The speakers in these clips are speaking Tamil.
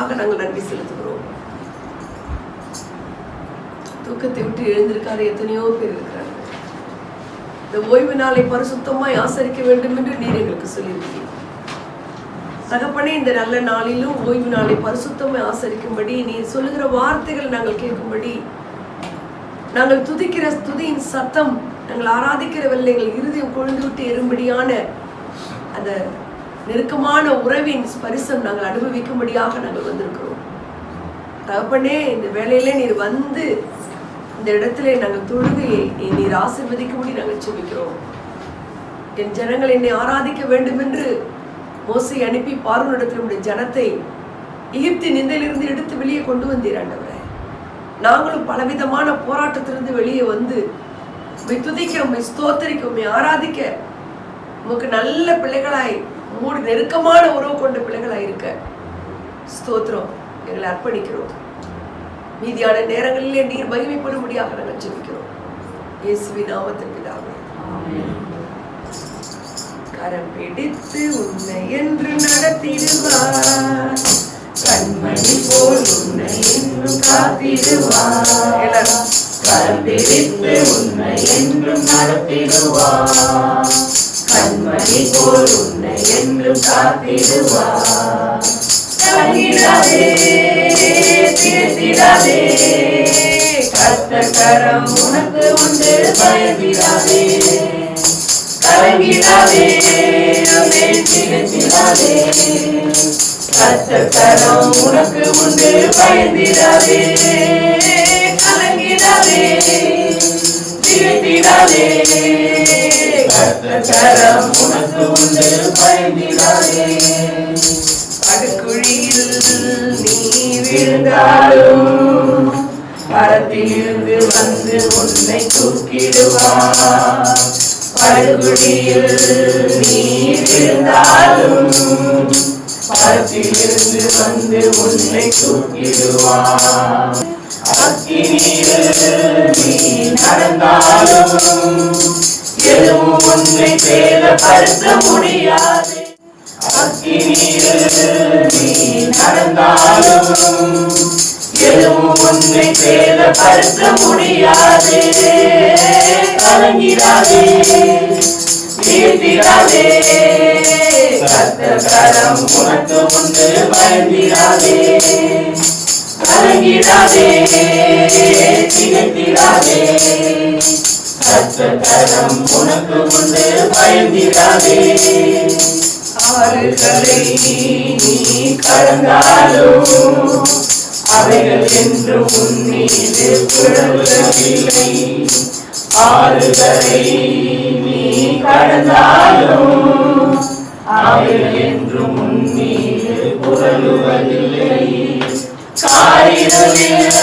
கிருபைக்காக நாங்கள் நன்றி செலுத்துகிறோம். தூக்கத்தை விட்டு எழுந்திருக்காத எத்தனையோ பேர் இருக்கிறார்கள். இந்த ஓய்வு நாளை பரிசுத்தமாய் ஆசரிக்க வேண்டும் என்று நீர் எங்களுக்கு சொல்லியிருக்கிறீர். தகப்பனே, இந்த நல்ல நாளிலும் ஓய்வு நாளை பரிசுத்தமாய் ஆசரிக்கும்படி நீர் சொல்லுகிற வார்த்தைகள் நாங்கள் கேட்கும்படி, நாங்கள் துதிக்கிற துதியின் சத்தம், நாங்கள் ஆராதிக்கிறவர்கள் எங்கள் இருதயம் கொழுந்து விட்டு எறும்படியான அந்த நெருக்கமான உறவின் ஸ்பரிசம் நாங்கள் அனுபவிக்கும்படியாக நாங்கள் வந்திருக்கிறோம். தகப்பனே, இந்த வேளையிலே நீர் வந்து இந்த இடத்துல நாங்கள் தொழுகையை நீர் ஆசீர்வதிக்கும்படி நாங்கள் செபிக்கிறோம். என் ஜனங்கள் என்னை ஆராதிக்க வேண்டும் என்று மோசை அனுப்பி பார்வோனிடத்தில் உடைய ஜனத்தை எகிப்தின் நிந்தையிலிருந்து எடுத்து வெளியே கொண்டு வந்தீர் ஆண்டவரே. நாங்களும் பலவிதமான போராட்டத்திலிருந்து வெளியே வந்து உம்மை துதிக்க, உம்மை ஸ்தோத்தரிக்க, உம்மை ஆராதிக்க, உமக்கு நல்ல பிள்ளைகளாய், உம்மோடு நெருக்கமான உறவு கொண்ட பிள்ளைகளாய் இருக்க ஸ்தோத்திரம் எங்களை அர்ப்பணிக்கிறோம். மீதியான நேரங்களிலே நீர் மகிமைப்படும்படியாக நாங்கள் ஜெபிக்கிறோம். இயேசுவின் நாமத்தில் பிதாவே, ஆமென். கரம் பிடித்து உன்னை என்று நடத்திடுவார், கண்மணி போல் உன்னை என்றும் காத்திடுவார். கரம் பிடித்து உன்னை என்றும் நடத்திடுவார், கண்மணி போல் உன்னை என்றும் காத்திடுவார். கலங்கிடாதே, திகைத்திடாதே, கர்த்தர் கரம் உனக்கு உண்டு, பயந்திடாதே. கலங்கிடாதே, திகைத்திடாதே, கர்த்தர் கரம் உனக்கு உண்டு, பயந்திடாதே. கலங்கிடாதே, திகைத்திடாதே, கர்த்தர் கரம் உனக்கு உண்டு, பயந்திடாதே. படுகுழியில் நீ விழுந்தாலும் பரத்திலிருந்து வந்து உன்னை தூக்கிடுவார். படுகுழியில் நீ விழுந்தாலும் பரத்திலிருந்து வந்து உன்னை தூக்கிடுவார். அக்கினியில் நீ நடந்தாலும் எதுவும் உன்னை சேதப்படுத்த முடியாது. அக்கினியில் நீ நடந்தாலும் எதுவும் உன்னை சேதப்படுத்த முடியாது. கலங்கிடாதே, திகைத்திடாதே, கர்த்தர் கரம் உனக்கு உண்டு, பயந்திடாதே. கலங்கிடாதே, திகைத்திடாதே, கர்த்தர் கரம் உனக்கு உண்டு, பயந்திடாதே. ஆறுகளை நீ கடந்தாலும் அவைகள் என்றும் உன் மீது புரளுவதில்லை. ஆறுகளை நீ கடந்தாலும் அவைகள் என்றும் உன் மீது புரளுவதில்லை. காரிருளில்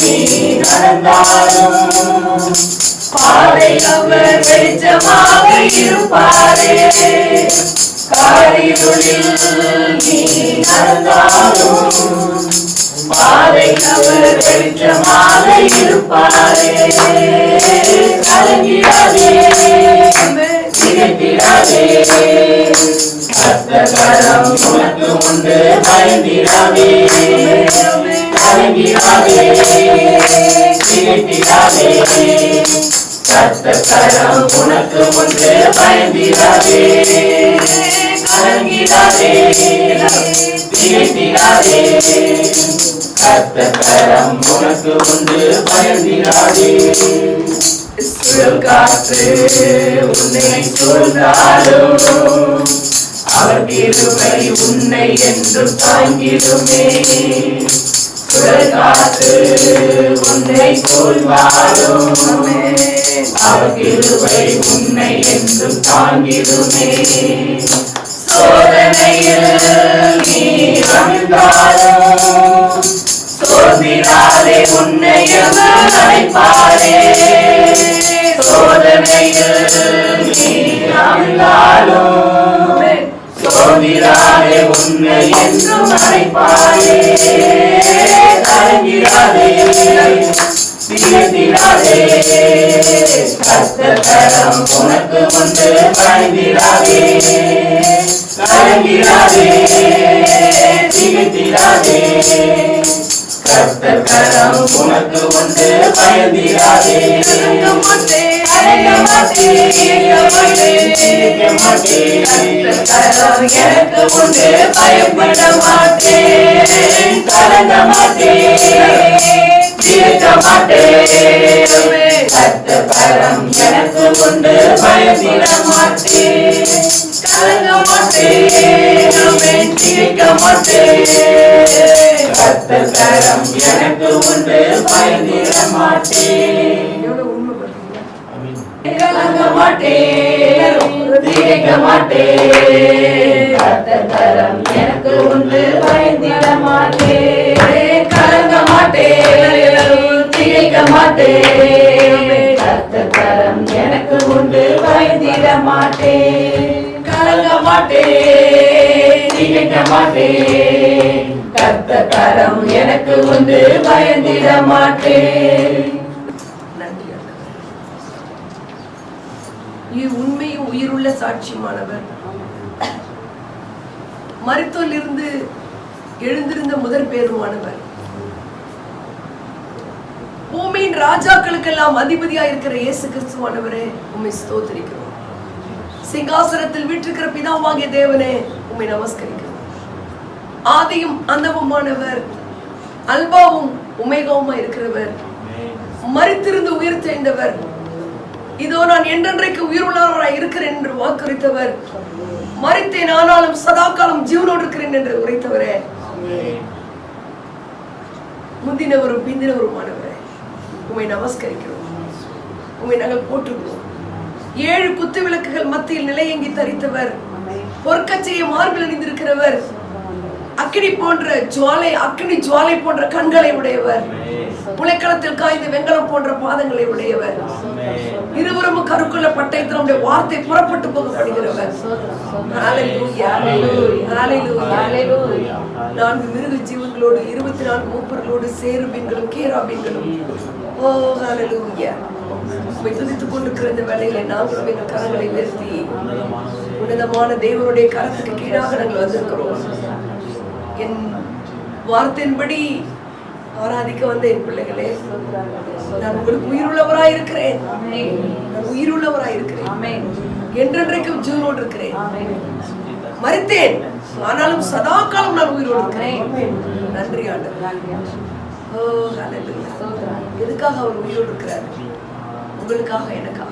நீ நடந்தாலும் பாதை அவர் வெளிச்சமாக இருப்பாரே. காரிருளில் நீ நடந்தாலும் பாதை அவர் வெளிச்சமாக இருப்பாரே. கலங்கிடாதே, திகைத்திடாதே, கர்த்தர் கரம் உனக்கு உண்டு, பயந்திடாதே. கலங்கிடாதே, திகைத்திடாதே, கர்த்தர் கரம் உனக்கு உண்டு, பயந்திடாதே. கலங்கிடாதே, திகைத்திடாதே, கர்த்தர் கரம் உனக்கு உண்டு, பயந்திடாதே. காற்று உன்னை சூழ்ந்தாலும் அவர் கிருபை உன்னை என்று தாங்கிடுமே. காற்று உன்னை சூழ்ந்தாலும் அவர் கிருபை உன்னை என்று தாங்கிடுமே. சோதனையில் நீ வந்தாலும் சோதிடாதே, உன்னை அவர் அழைப்பாரே. சோதனையில் நீ வந்தாலும் சோதிடாதே, உன்னை என்றும் அழைப்பாரே. கலங்கிடாதே, திகைத்திடாதே, கர்த்தர் கரம் உனக்கு உண்டு, பயந்திடாதே. கலங்கிடாதே, திகைத்திடாதே, பயந்திடாதே. கர்த்தர் கரம் உனக்கு உண்டு, பயந்திடாதே. எனக்கு உண்டு, பயப்பட மாட்டேன், கலங்க மாட்டேன், கேட்க மாட்டேன். கர்த்தர் கரம் எனக்கு உண்டு, பயந்திட மாட்டேன், கலங்க மாட்டேன், கேட்க மாட்டேன். கர்த்தர் கரம் எனக்கு உண்டு, பயந்திட மாட்டேன், கலங்க மாட்டேன், கேட்க மாட்டேன். கர்த்தர் கரம் எனக்கு உண்டு, பயந்திட மாட்டேன், கலங்க மாட்டேன், கேட்க மாட்டேன். கர்த்தர் கரம் எனக்கு உண்டு, பயந்திட மாட்டேன், கலங்க மாட்டேன், கேட்க மாட்டேன். கர்த்தர் கரம் எனக்கு உண்டு, பயந்திட மாட்டேன். உண்மையும் உயிருள்ள சாட்சியமானவர், மரித்தோரில் இருந்து எழுந்திருந்த முதற் பேருமானவர், பூமியின் ராஜாக்களுக்கெல்லாம் அதிபதியா இருக்கிற இயேசு கிறிஸ்துவானவரே, உம்மை ஸ்தோத்திரிக்கிறோம். சிங்காசனத்தில் வீற்றிருக்கிற பிதாவாகிய தேவனே, உம்மை நமஸ்கரிக்கிறோம். ஆதியும் அந்தமுமானவர், அல்பாவும் உமேகாவுமா இருக்கிறவர், மரித்திருந்து உயிர் தெழுந்தவர், இதோ நான் என்றென்றைக்கு உயிருள்ளவராய் இருக்கிறேன் என்று வாக்குரைத்தவர், மரித்தேன் ஆனாலும் சதா காலம் ஜீவனோடு இருக்கிறேன் என்று உரைத்தவரே, முந்தினவரும் பிந்தினவருமானவரே, உம்மை நமஸ்கரிக்கிறோம், உம்மை நாங்கள் போற்றுகிறோம். 7 குத்து விளக்குகள் மத்தியில் நிலையங்கி தரித்தவர், பொற்கச்சையை மார்பில் அணிந்திருக்கிறவர், அக்கினி ஜுவாலை போன்ற கண்களை உடையவர், புலைக்களத்தில் காய்ந்த வெங்கலம் போன்ற பாதங்களை உடையவர், இருவரும் கருக்குள்ள பட்டயத்தில் நம்முடைய வார்த்தை புறப்பட்டு போகப்படுகிறவர். ஹல்லேலூயா, ஹல்லேலூயா. 4 மிருக ஜீவன்களோடு 24 மூப்பர்களோடு சேருபீன்களும் கேராபீன்களும், ஓ ஹல்லேலூயா, உம்மை துதித்துக் கொண்டிருக்கிற இந்த வேளையிலே நாங்களும் எங்கள் கரங்களை உயர்த்தி உன்னதமான தேவனுடைய கரத்துக்கு கீழாக நாங்கள் வந்திருக்கிறோம். என் வார்த்தையின்படி ஆராதிக்க வந்த என் பிள்ளைகளே, நான் உங்களுக்கு உயிருள்ளவராயிருக்கிறேன், நான் உயிருள்ளவராயிருக்கிறேன், என்றென்றைக்கும் ஜீவனோடு இருக்கிறேன், மரித்தேன் ஆனாலும் சதா காலம் நான் உயிரோடு இருக்கிறேன். நன்றி ஆண்டவரே. ஓ ஹல்லேலூயா. எதுக்காக அவர் உயிரோடு இருக்கிறார்? உங்களுக்காக, எனக்காக,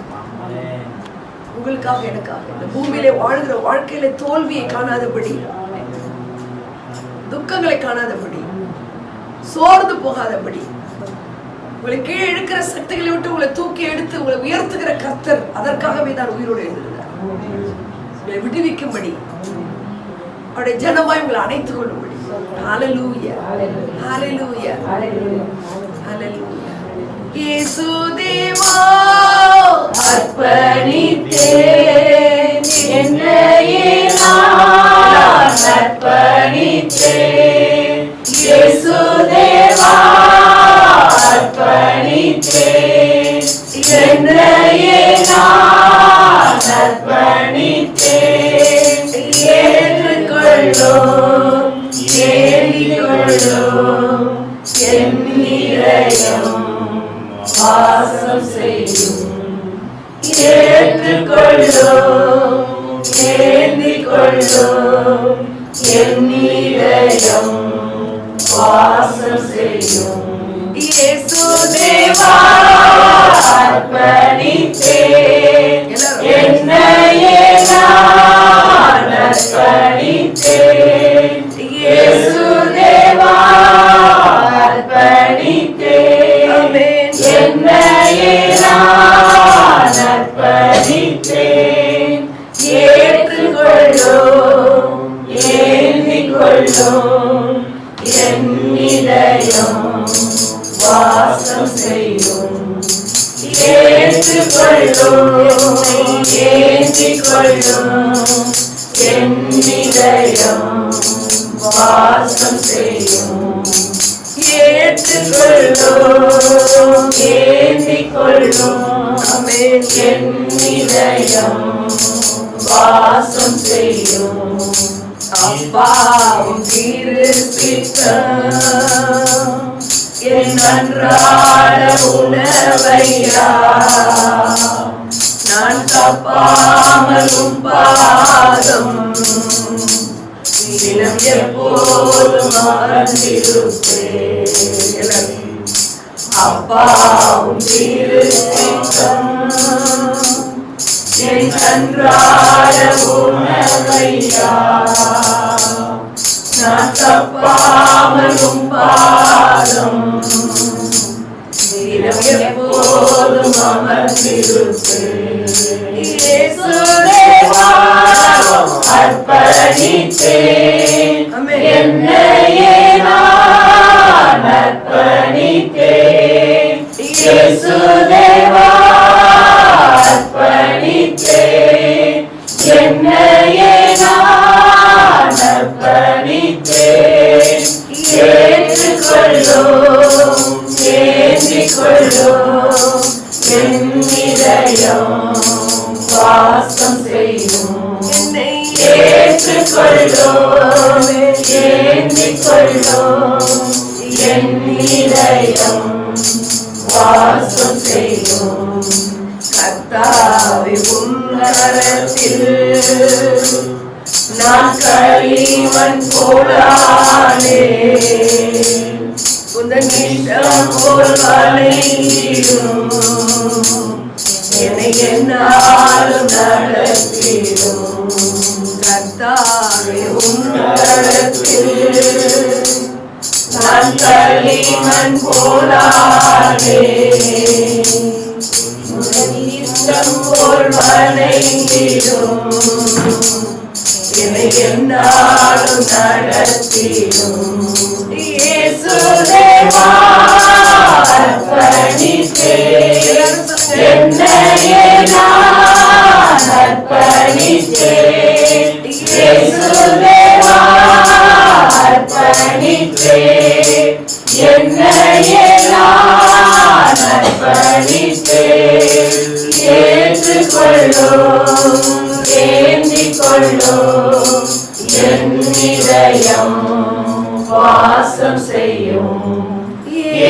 உங்களுக்காக, எனக்காக. இந்த பூமியிலே வாழ்கிற வாழ்க்கையில தோல்வியை காணாதபடி, துக்கங்களை காணாதபடி, சோர்ந்து போகாதபடி, உங்களை கீழே இழுக்கிற சக்திகளை விட்டு உங்களை தூக்கி எடுத்து உங்களை உயர்த்துகிற கர்த்தர், அதற்காகவே தான் உயிரோடு எழுந்திருக்கிறார். உங்களை விடுவிக்கும்படி, அவருடைய ஜனமாய் உங்களை அணைத்துக் கொள்ளும்படி. ஹல்லேலூயா, ஹல்லேலூயா, ஹல்லேலூயா. இயேசு தேவா, அர்ப்பணித்தேன் என்னையே நான் அர்ப்பணித்தேன். இயேசு தேவா, அர்ப்பணித்தேன் என்னையே நான் அர்ப்பணித்தேன். ஏற்றுக்கொள்ளும், ஏந்திக்கொள்ளும், என் இதயம் வாசம் செய்யும். ஏற்றுக்கொள்ளும், ஏந்திக்கொள்ளும், என் இதயம் வாசம் செய்யும். இயேசு தேவா, அர்ப்பணித்தேன் என்னையே நான் அர்ப்பணித்தேன். இயேசு தேவா, அர்ப்பணித்தேன் என்னையே நான் அர்ப்பணித்தேன். ஏற்றுக்கொள்ளும், ஏந்திக்கொள்ளும், என் இதயம் வாசம் செய்யும். ஏற்றுக்கொள்ளும், ஏந்திக்கொள்ளும், என் இதயம் வாசம் செய்யும். ஏற்றுக்கொள்ளும், ஏந்திக்கொள்ளும், என் இதயம் வாசம் செய்யும். அப்பாவும் திரு சித்தம் என் அன்றாட உணவையா நான் தப்பாமலும் பாதம் தினம் எப்போதும் மறந்திருப்பேன். அப்பாவும் திரு சித்தம் என் அன்றாட உணவையா நான் தப்பாமலும் பாதம் தினம் எப்போதும் அமர்ந்திருப்பேன். இயேசுதேவா அர்ப்பணித்தேன் என்னையே நான் அர்ப்பணித்தேன். இயேசுதேவா அர்ப்பணித்தேன் என்னையே நான் அர்ப்பணித்தேன். ஏற்றுக்கொள்ளும் ஏற்றிக்கொள்ளும் என் இதயம் வாசம் செய்யும். என்னை ஏற்றுக்கொள்ளும் ஏற்றிக்கொள்ளும் என் இதயம் வாசம் செய்யும். கர்த்தாவே உன்னதத்தில் நான் களிமண் போலானே உந்தன் இஷ்டம் போல் வளைந்திடும். என்னை என்னாலும் நடத்திடும். கர்த்தாவே உன்னதத்தில் நான் களிமண் போலானே உந்தன் இஷ்டம் போல் வளைந்திடும். என்னை என்னாலும் நடத்திடும். இயேசுதேவா அர்ப்பணித்தேன் என்னையே நான் அர்ப்பணித்தேன். இயேசுதேவா அர்ப்பணித்தேன் என்னையே நான் அர்ப்பணித்தேன். ஏற்றுக்கொள்ளும் ஏந்திக்கொள்ளும் என் இதயம் வாசம் செய்யும்.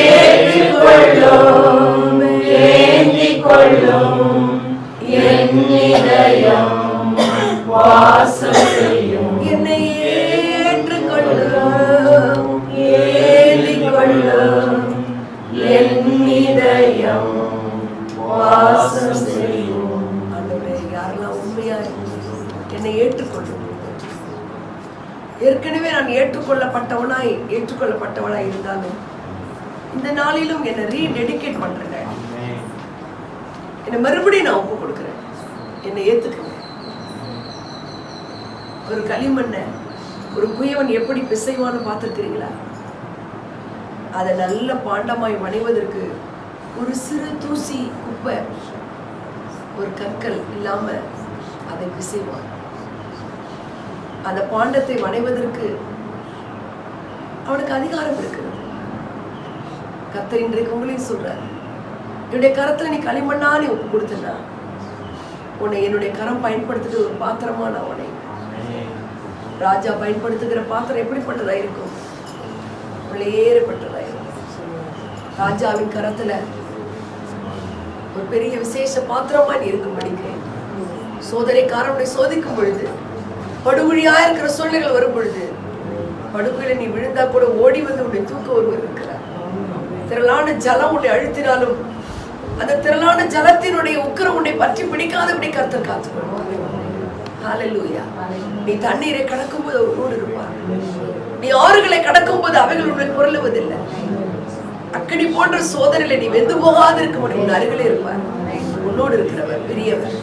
ஏற்றுக்கொள்ளும் ஏந்திக்கொள்ளும் என் இதயம் வாசம் செய்யும். என்னை ஏற்றுக்கொள்ளும் ஏந்திக்கொள்ளும் என் இதயம் வாசம் செய்யும். ஆண்டவரே, யாரெல்லாம் உண்மையா என்னை ஏற்றுக்கொள்ளும். ஏற்கனவே நான் ஏற்றுக்கொள்ளப்பட்டவனாய் இருந்தாலும் இந்த நாளிலும் என்னை ரீடெடிகேட் பண்றேன். என்னை மறுபடியும் நான் ஒப்பு கொடுக்கிறேன். என்னை ஏத்துக்குங்க. ஒரு களிமண்ணை ஒரு குயவன் எப்படி பிசைவான்னு பார்த்துருக்கிறீங்களா? அதை நல்ல பாண்டமாய் வணைவதற்கு ஒரு சிறு தூசி குப்பை ஒரு கற்கள் இல்லாம அதை பிசைவான். அந்த பாண்டத்தை வணைவதற்கு அவனுக்கு அதிகாரம் இருக்கிறது. கர்த்தர் இன்றைக்கு உங்களையும் சொல்றாரு, என்னுடைய கரத்துல நீ களிமண்ணா நீ ஒப்பு கொடுத்தா உன்னை என்னுடைய கரம் பயன்படுத்துகிற ஒரு பாத்திரமா நான் உன்னை. ராஜா பயன்படுத்துகிற பாத்திரம் எப்படிப்பட்டதா இருக்கும்? வெளியேறப்பட்டதா இருக்கும். ராஜாவின் கரத்துல ஒரு பெரிய விசேஷ பாத்திரமா நீ இருக்கும்படிக்கு சோதனைக்காரனை சோதிக்கும் பொழுது, படுகொழியா இருக்கிற சூழ்நிலைகள் வரும் பொழுது, படுகொழில நீ விழுந்தா கூட ஓடி வந்து உன்னை தூக்க ஒருவர் இருக்கிறார். திரளான ஜலம் உன்னை அழுத்தினாலும் அந்த திரளான ஜலத்தினுடைய உக்கிரம் உன்னை பற்றி பிடிக்காதபடி கர்த்தர் காத்துக்கொள்வார். ஹல்லேலூயா. நீ தண்ணீரை கடக்கும் போது அவரோடு இருப்பார். நீ ஆறுகளை கடக்கும் போது அவைகள் உன்னை பொருளுவதில்லை. அக்கடி போன்ற சோதனையில நீ வெந்து போகாது இருக்க முடியும். உன் அருகிலே இருப்பார். உன்னோடு இருக்கிறவர் பெரியவர்.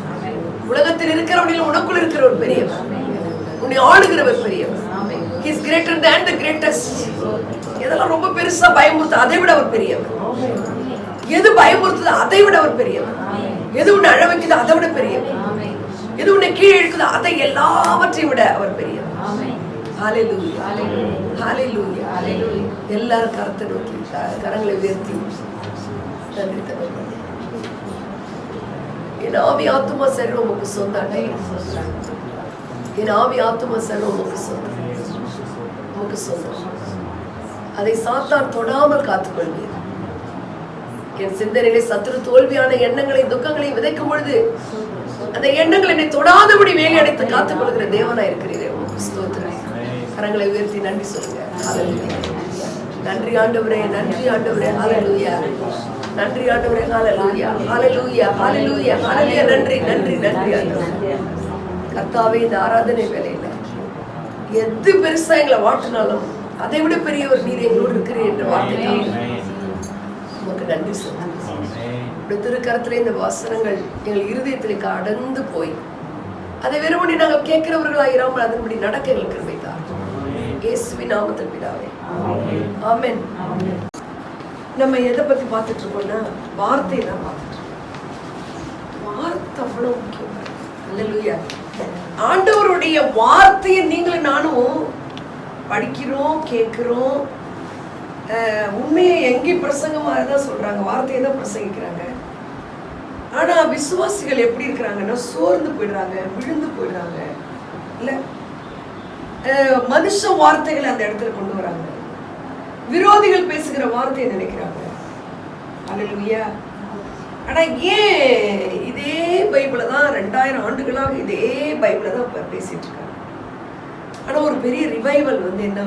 உலகத்தில் இருக்கிறவனில் உனக்குள் இருக்கிறவர் பெரியவர். உன்னை ஆளுகிறவர் பெரியவர். He is greater than the greatest. எதெல்லாம் ரொம்ப பெருசா பயமுறுத்த அதை விட அவர் பெரியவர். எது பயமுறுத்துதோ அதை விட அவர் பெரியவர். எது உன்னை அழ வைக்குதோ அதை விட பெரியவர். எது உன்னை கீழே இழுக்குதோ அதை எல்லாவற்றையும் விட அவர் பெரியவர். ஹல்லேலூயா, ஹல்லேலூயா, ஹல்லேலூயா. எல்லாரும் கரத்தை நோக்கி கரங்களை உயர்த்தி நன்றி தகப்பனே. என் ஆவி ஆத்துமா சரீரம் உமக்கு சொந்தானே. என் ஆவி ஆத்தும சர்வம் உமக்கு சொந்தம், உமக்கு சொந்தம். அதை சாத்தான் தொடாமல் காத்துக்கொள்வீர். என் சிந்தனையிலே சத்துரு தோல்வியான எண்ணங்களை துக்கங்களை விதைக்கும் பொழுது அந்த எண்ணங்கள் என்னை தொடாதபடி வேலை அடைத்து காத்துக் கொள்கிற தேவனா இருக்கிறீரே, உமக்கு ஸ்தோத்திரம். கரங்களை உயர்த்தி நன்றி சொல்லுங்க. ஹல்லேலூயா. நன்றி ஆண்டவரே, நன்றி ஆண்டவரே. ஹல்லேலூயா. நன்றி ஆண்டவரே. ஹல்லேலூயா, ஹல்லேலூயா, ஹல்லேலூயா, ஹல்லேலூயா. நன்றி நன்றி நன்றி ஆண்டவரே. கர்த்தாவே, இந்த ஆராதனை வேலையில எது பெருசா எங்களை வாட்டினாலும் அதை விட பெரிய ஒரு நீர் எங்களோடு இருக்கிறேன் என்ற வார்த்தைக்காக உமக்கு நன்றி சொல்லுங்க. திருக்கரத்திலே இந்த வசனங்கள் எங்கள் இருதயத்திற்கு அடர்ந்து போய் அதை வெறுமனே நாங்கள் கேட்கிறவர்களாயிராமல் அதன்படி நடக்க எங்களுக்கு கிருபை தாரும். இயேசுவின் நாமத்தில் பிதாவே, ஆமென். நம்ம எதை பத்தி பார்த்துட்டு இருக்கோம்னா வார்த்தையை தான் பார்த்துட்டு இருக்கோம். வார்த்தை அவ்வளவு முக்கியம். அல்லேலூயா. ஆண்டவருடைய வார்த்தையை நீங்களும் நானும் படிக்கிறோம், கேட்கிறோம். உண்மையை எங்கேயும் பிரசங்கமா தான் சொல்றாங்க, வார்த்தையை தான் பிரசங்கிக்கிறாங்க. ஆனா விசுவாசிகள் எப்படி இருக்கிறாங்கன்னா சோர்ந்து போயிடுறாங்க, விழுந்து போயிடுறாங்க. இல்ல மனுஷ வார்த்தைகளை அந்த இடத்துல கொண்டு வராங்க. விரோதிகள் பேசுகிற வார்த்தையை நினைக்கிறாங்க. அல்லேலூயா. ஆனா ஏன் இதே பைபிளை தான் 2000 ஆண்டுகளாக இதே பைபிளை தான் இப்ப பேசிட்டு இருக்காங்க. ஆனா ஒரு பெரிய ரிவைவல் என்ன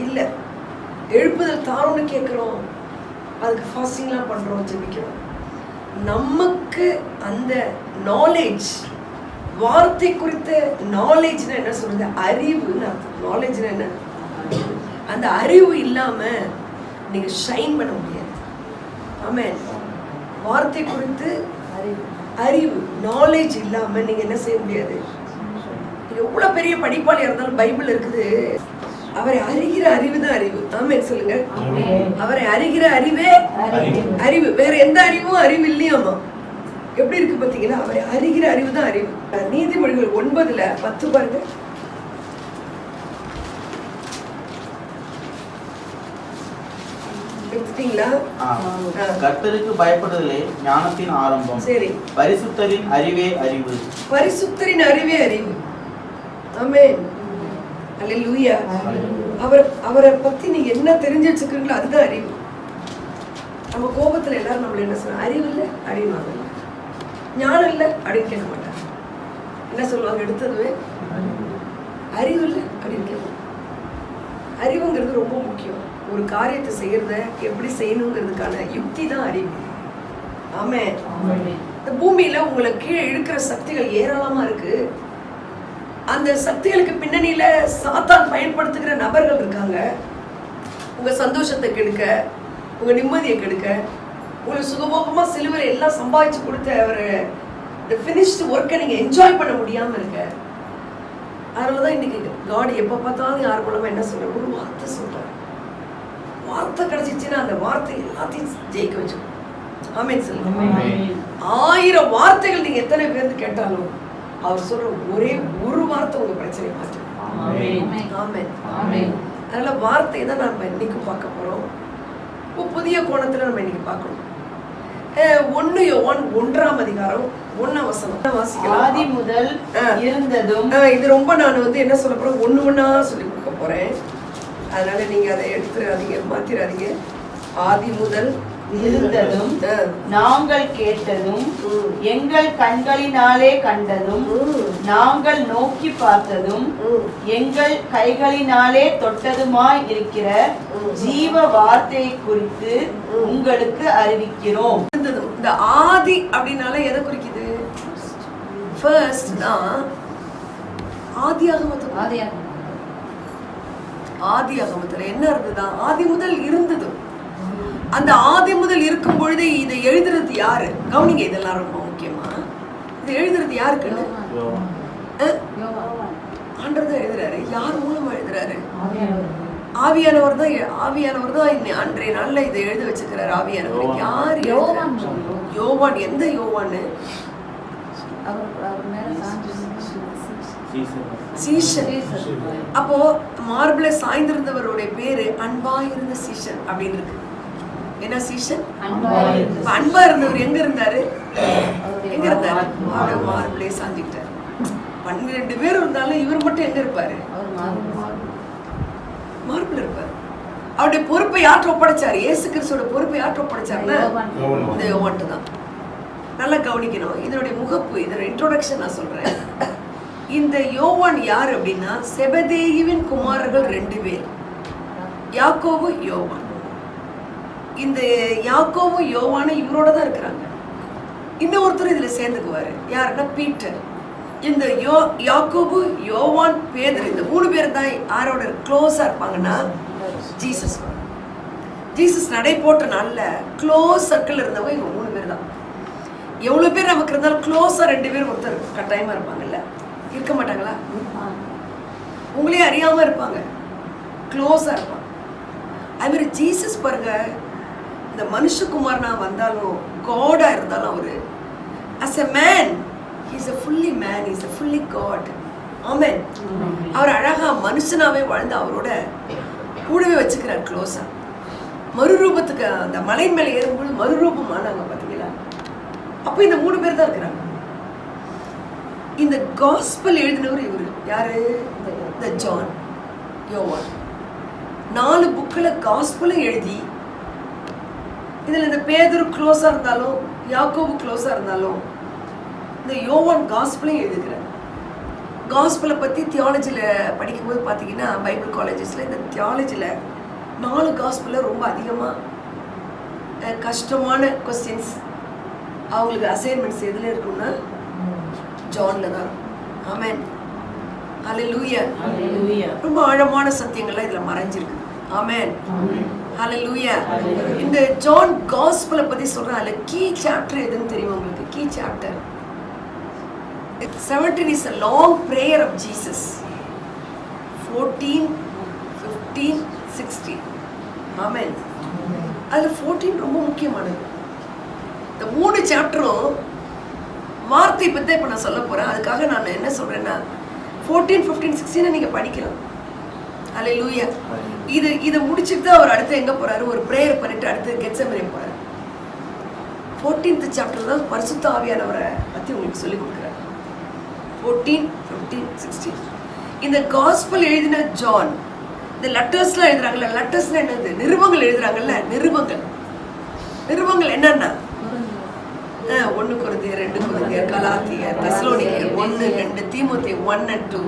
இல்ல. எழுப்புதல் தாரோன்னு கேட்கிறோம், அதுக்கு ஃபாஸ்டிங்லாம் பண்றோம், ஜெபிக்கிறோம். நமக்கு அந்த நாலேஜ், வார்த்தை குறித்த நாலேஜ்னா என்ன சொல்றது, அறிவுன்னு அர்த்தம். நாலேஜ்னா என்ன, அந்த அறிவு இல்லாம நீங்க ஷைன் பண்ண முடியாது. ஆமென். வார்த்தை குறித்து அறிவு, நாலேஜ் இல்லாம நீங்க என்ன செய்ய முடியாது. எவ்வளவு பெரிய படிப்பாளியா இருந்தாலும் பைபிள் இருக்குது, அவரை அறிகிற அறிவு தான் அறிவு. ஆமென் சொல்லுங்க. அவரை அறிகிற அறிவே அறிவு. வேற எந்த அறிவும் அறிவு இல்லையாமா. எப்படி இருக்கு பாத்தீங்கன்னா, அவரை அறிகிற அறிவு தான் அறிவு. நீதிமொழிகள் 9:10 பாருங்க. கர்த்தருக்கு பயப்படுதலே ஞானத்தின் ஆரம்பம். சரி. பரிசுத்தரின் அறிவே அறிவு. பரிசுத்தரின் அறிவே அறிவு. ஆமென். அல்லேலூயா. அவரை பத்தி நீங்க என்ன தெரிஞ்சு வச்சுக்கிறீங்களோ அதுதான் அறிவு. நம்ம கோபத்துல எல்லாரும் நம்மள என்ன சொல்றாங்க, அறிவு இல்லை அப்படின்னு, ஞானம் இல்லை அப்படின்னு கேட்க மாட்டாங்க. என்ன சொல்லுவாங்க, எடுத்ததுவே அறிவு இல்லை அப்படின்னு கேட்பாங்க. அறிவுங்கிறது ரொம்ப முக்கியம். ஒரு காரியத்தை செய்யறத எப்படி செய்யணுங்கிறதுக்கான யுக்தி தான் அறிவு. ஆமென். இந்த பூமியில உங்களை கீழே இழுக்கிற சக்திகள் ஏராளமா இருக்கு. அந்த சக்திகளுக்கு பின்னணியில சாத்தான் பயன்படுத்துகிற நபர்கள் இருக்காங்க. உங்க சந்தோஷத்தை கெடுக்க, உங்க நிம்மதியை கெடுக்க, உங்களுக்கு சுகபோகமா சிலுவையில் எல்லாம் சம்பாதிச்சு கொடுத்த ஒரு ஃபினிஷ்டு ஒர்க்கை நீங்க என்ஜாய் பண்ண முடியாம இருக்க. அதனாலதான் இன்னைக்கு காட் எப்ப பார்த்தாலும் யார் மூலமா என்ன சொல்ற, ஒரு வார்த்தை சொல்றாரு. வார்த்தை கிடைச்சிச்சுன்னா அந்த வார்த்தை எல்லாத்தையும் ஜெயிக்க வச்சுக்கணும். ஆமென் சொல்லுங்க. 1000 வார்த்தைகள் நீங்க எத்தனை பேருந்து கேட்டாலும் அவர் சொல்ற ஒரே ஒரு வார்த்தை உங்க பிரச்சனையை மாற்றும். ஆமென். அதனால வார்த்தையை தான் நம்ம இன்னைக்கு பார்க்க போறோம். புதிய கோணத்துல நம்ம இன்னைக்கு பார்க்கணும். 1 யோவான் 1ஆம் அதிகாரம் 1ஆம் வசனம் வாசிக்கலாம். ஆதி முதல் இருந்ததும். இது ரொம்ப நான் என்ன சொல்ல போறேன், ஒண்ணா சொல்லி கொடுக்க போறேன். அதனால நீங்க அதை எடுத்துறாதீங்க, மாத்திராதீங்க. ஆதி முதல் இருந்ததும், நாங்கள் கேட்டதும், எங்கள் கண்களினாலே கண்டதும், நாங்கள் நோக்கி பார்த்ததும், எங்கள் கைகளினாலே தொட்டதுமாய் இருக்கிற ஜீவ வார்த்தையை குறித்து உங்களுக்கு அறிவிக்கிறோம். இந்த ஆதி அப்படின்னால எதை குறிக்குது? ஃபர்ஸ்ட் தான் ஆதியாகமத்துல என்ன இருந்ததா, ஆதி முதல் இருந்ததும். அந்த ஆதி முதல் இருக்கும் பொழுது இதை எழுதுறது யாரு? கவனிங்க, இதெல்லாம் ரொம்ப முக்கியமா. இது எழுதுறது யாருக்குன்னு? ஆண்டவர் தான் எழுதுறாரு. யார் மூலமா எழுதுறாரு? ஆவியானவர் தான். ஆவியானவர் தான் அன்றைய நாள்ல இதை எழுத வச்சுக்கிறாரு. ஆவியானவர் யார்? யோவான். எந்த யோவான்னு? சீஷன். அப்போ மார்பிள சாய்ந்திருந்தவருடைய பேரு அன்பா இருந்த சீஷன் அப்படின்னு இருக்கு. என்ன சீஷன்? அன்பா இருந்தவர் எங்க இருந்தாரு? மார்பிளே சாஞ்சிட்டாரு. இவங்க 2 பேரும் இருந்தாலும் இவர் மட்டும் எங்க இருப்பாரு? மார்பில் இருப்பாரு. அவருடைய பொறுப்பை யாற்ற ஒப்படைச்சாரு? இயேசு கிறிஸ்துவோட பொறுப்பை யாற்ற ஒப்படைச்சாருன்னா இந்த யோவான்ட்டு தான். நல்லா கவனிக்கணும். இதனுடைய முகப்பு, இதோட இன்ட்ரோடக்ஷன் நான் சொல்றேன். இந்த யோவான் யார் அப்படின்னா, செபதேயுவின் குமாரர்கள் 2 பேர், யாக்கோபு, யோவான். இந்த யாக்கோபு யோவானு இவரோட தான் இருக்கிறாங்க. இன்னொருத்தர் இதுல சேர்ந்துக்குவாரு. யாருன்னா பீட்டர். இந்த யாக்கோபு, யோவான், பேதுரு, இந்த 3 பேர் தான் யாரோட க்ளோஸா இருப்பாங்கன்னா ஜீசஸ். ஜீசஸ் நடை போட்ட நாள்ல க்ளோஸ் சர்க்கிள் இருந்தவங்க இவங்க 3 பேர் தான். எவ்வளவு பேர் நமக்கு இருந்தாலும் க்ளோஸா 2 பேர் ஒருத்தர் கட்டாயமா இருப்பாங்கல்ல, இருக்க மாட்டாங்களா? உங்களே அறியாம இருப்பாங்க, க்ளோஸா இருப்பாங்க. அது மாதிரி ஜீசஸ் பாருங்க, இந்த மனுஷகுமாரனா வந்தாலும் காடா இருந்தாலும் அவரு as a man he is a fully man, he is a fully God. ஆமென். அவர் அழகா மனுஷனாவே வாழ்ந்து அவரோட கூடவே வச்சுக்கிறார் க்ளோஸா. மறுரூபத்துக்கு அந்த மலை மேல ஏறும்போது மறுரூபம் ஆனாங்க பாத்தீங்களா? அப்ப இந்த 3 பேர் தான் இருக்கிறாங்க. இந்த காஸ்பல் எழுதினவர் இவரு யாரு? இந்த ஜான், யோவான். 4 புக்ல காஸ்பலும் எழுதி, இதுல இந்த பேதுரு க்ளோஸா இருந்தாலும் யாக்கோபு க்ளோஸா இருந்தாலும் இந்த யோவான் காஸ்பலையும் எழுதுகிறார். காஸ்பலை பற்றி தியாலஜியில் படிக்கும்போது பார்த்தீங்கன்னா, பைபிள் காலேஜஸில் இந்த தியாலஜியில் 4 காஸ்பலில் ரொம்ப அதிகமாக கஷ்டமான கொஸ்டின்ஸ் அவங்களுக்கு அசைன்மெண்ட்ஸ் எதில் இருக்குன்னா ஜானில் தான் இருக்கும். ஆமென். ஹல்லேலூயா. ரொம்ப ஆழமான சத்தியங்கள்லாம் இதில் மறைஞ்சிருக்கு. ஆமென். ஹல்லேலூயா. இந்த ஜான் காஸ்பலை பற்றி சொல்கிறேன். அதில் கீ சாப்டர் எதுன்னு தெரியும் உங்களுக்கு? Key chapter 17 is a long prayer of Jesus. 14, 15, 16. Amen. அதுல 14 ரொம்ப முக்கியமானது. இந்த 3 சாப்டரும் வார்த்தை பத்தி இப்ப நான் சொல்ல போறேன். அதுக்காக நான் என்ன சொல்றேன்னா 14, 15, 16 நீங்க படிக்கலாம். ஹல்லேலூயா. இதை முடிச்சுட்டு அவர் அடுத்து எங்க போறாரு? ஒரு பிரேயர் பண்ணிட்டு அடுத்து கெத்செமனே போறாரு. 14th சாப்டர் தான் பரிசுத்த ஆவியானவரை பத்தி உங்களுக்கு சொல்லி கொடுக்குறாரு. 14, 15, 16. இந்த காஸ்பல் எழுதின ஜான், இந்த லெட்டர்ஸ்லாம் எழுதுறாங்கல்ல, லெட்டர்ஸ்ல என்னது? நிருபங்கள் எழுதுறாங்கல்ல, நிருபங்கள் என்னன்னா 1 கொரிந்தியர், 2 கொரிந்தியர், கலாத்தியர், தெசலோனிக்கேயர், 1, 2, தீமோத்தேயு 1 and 2,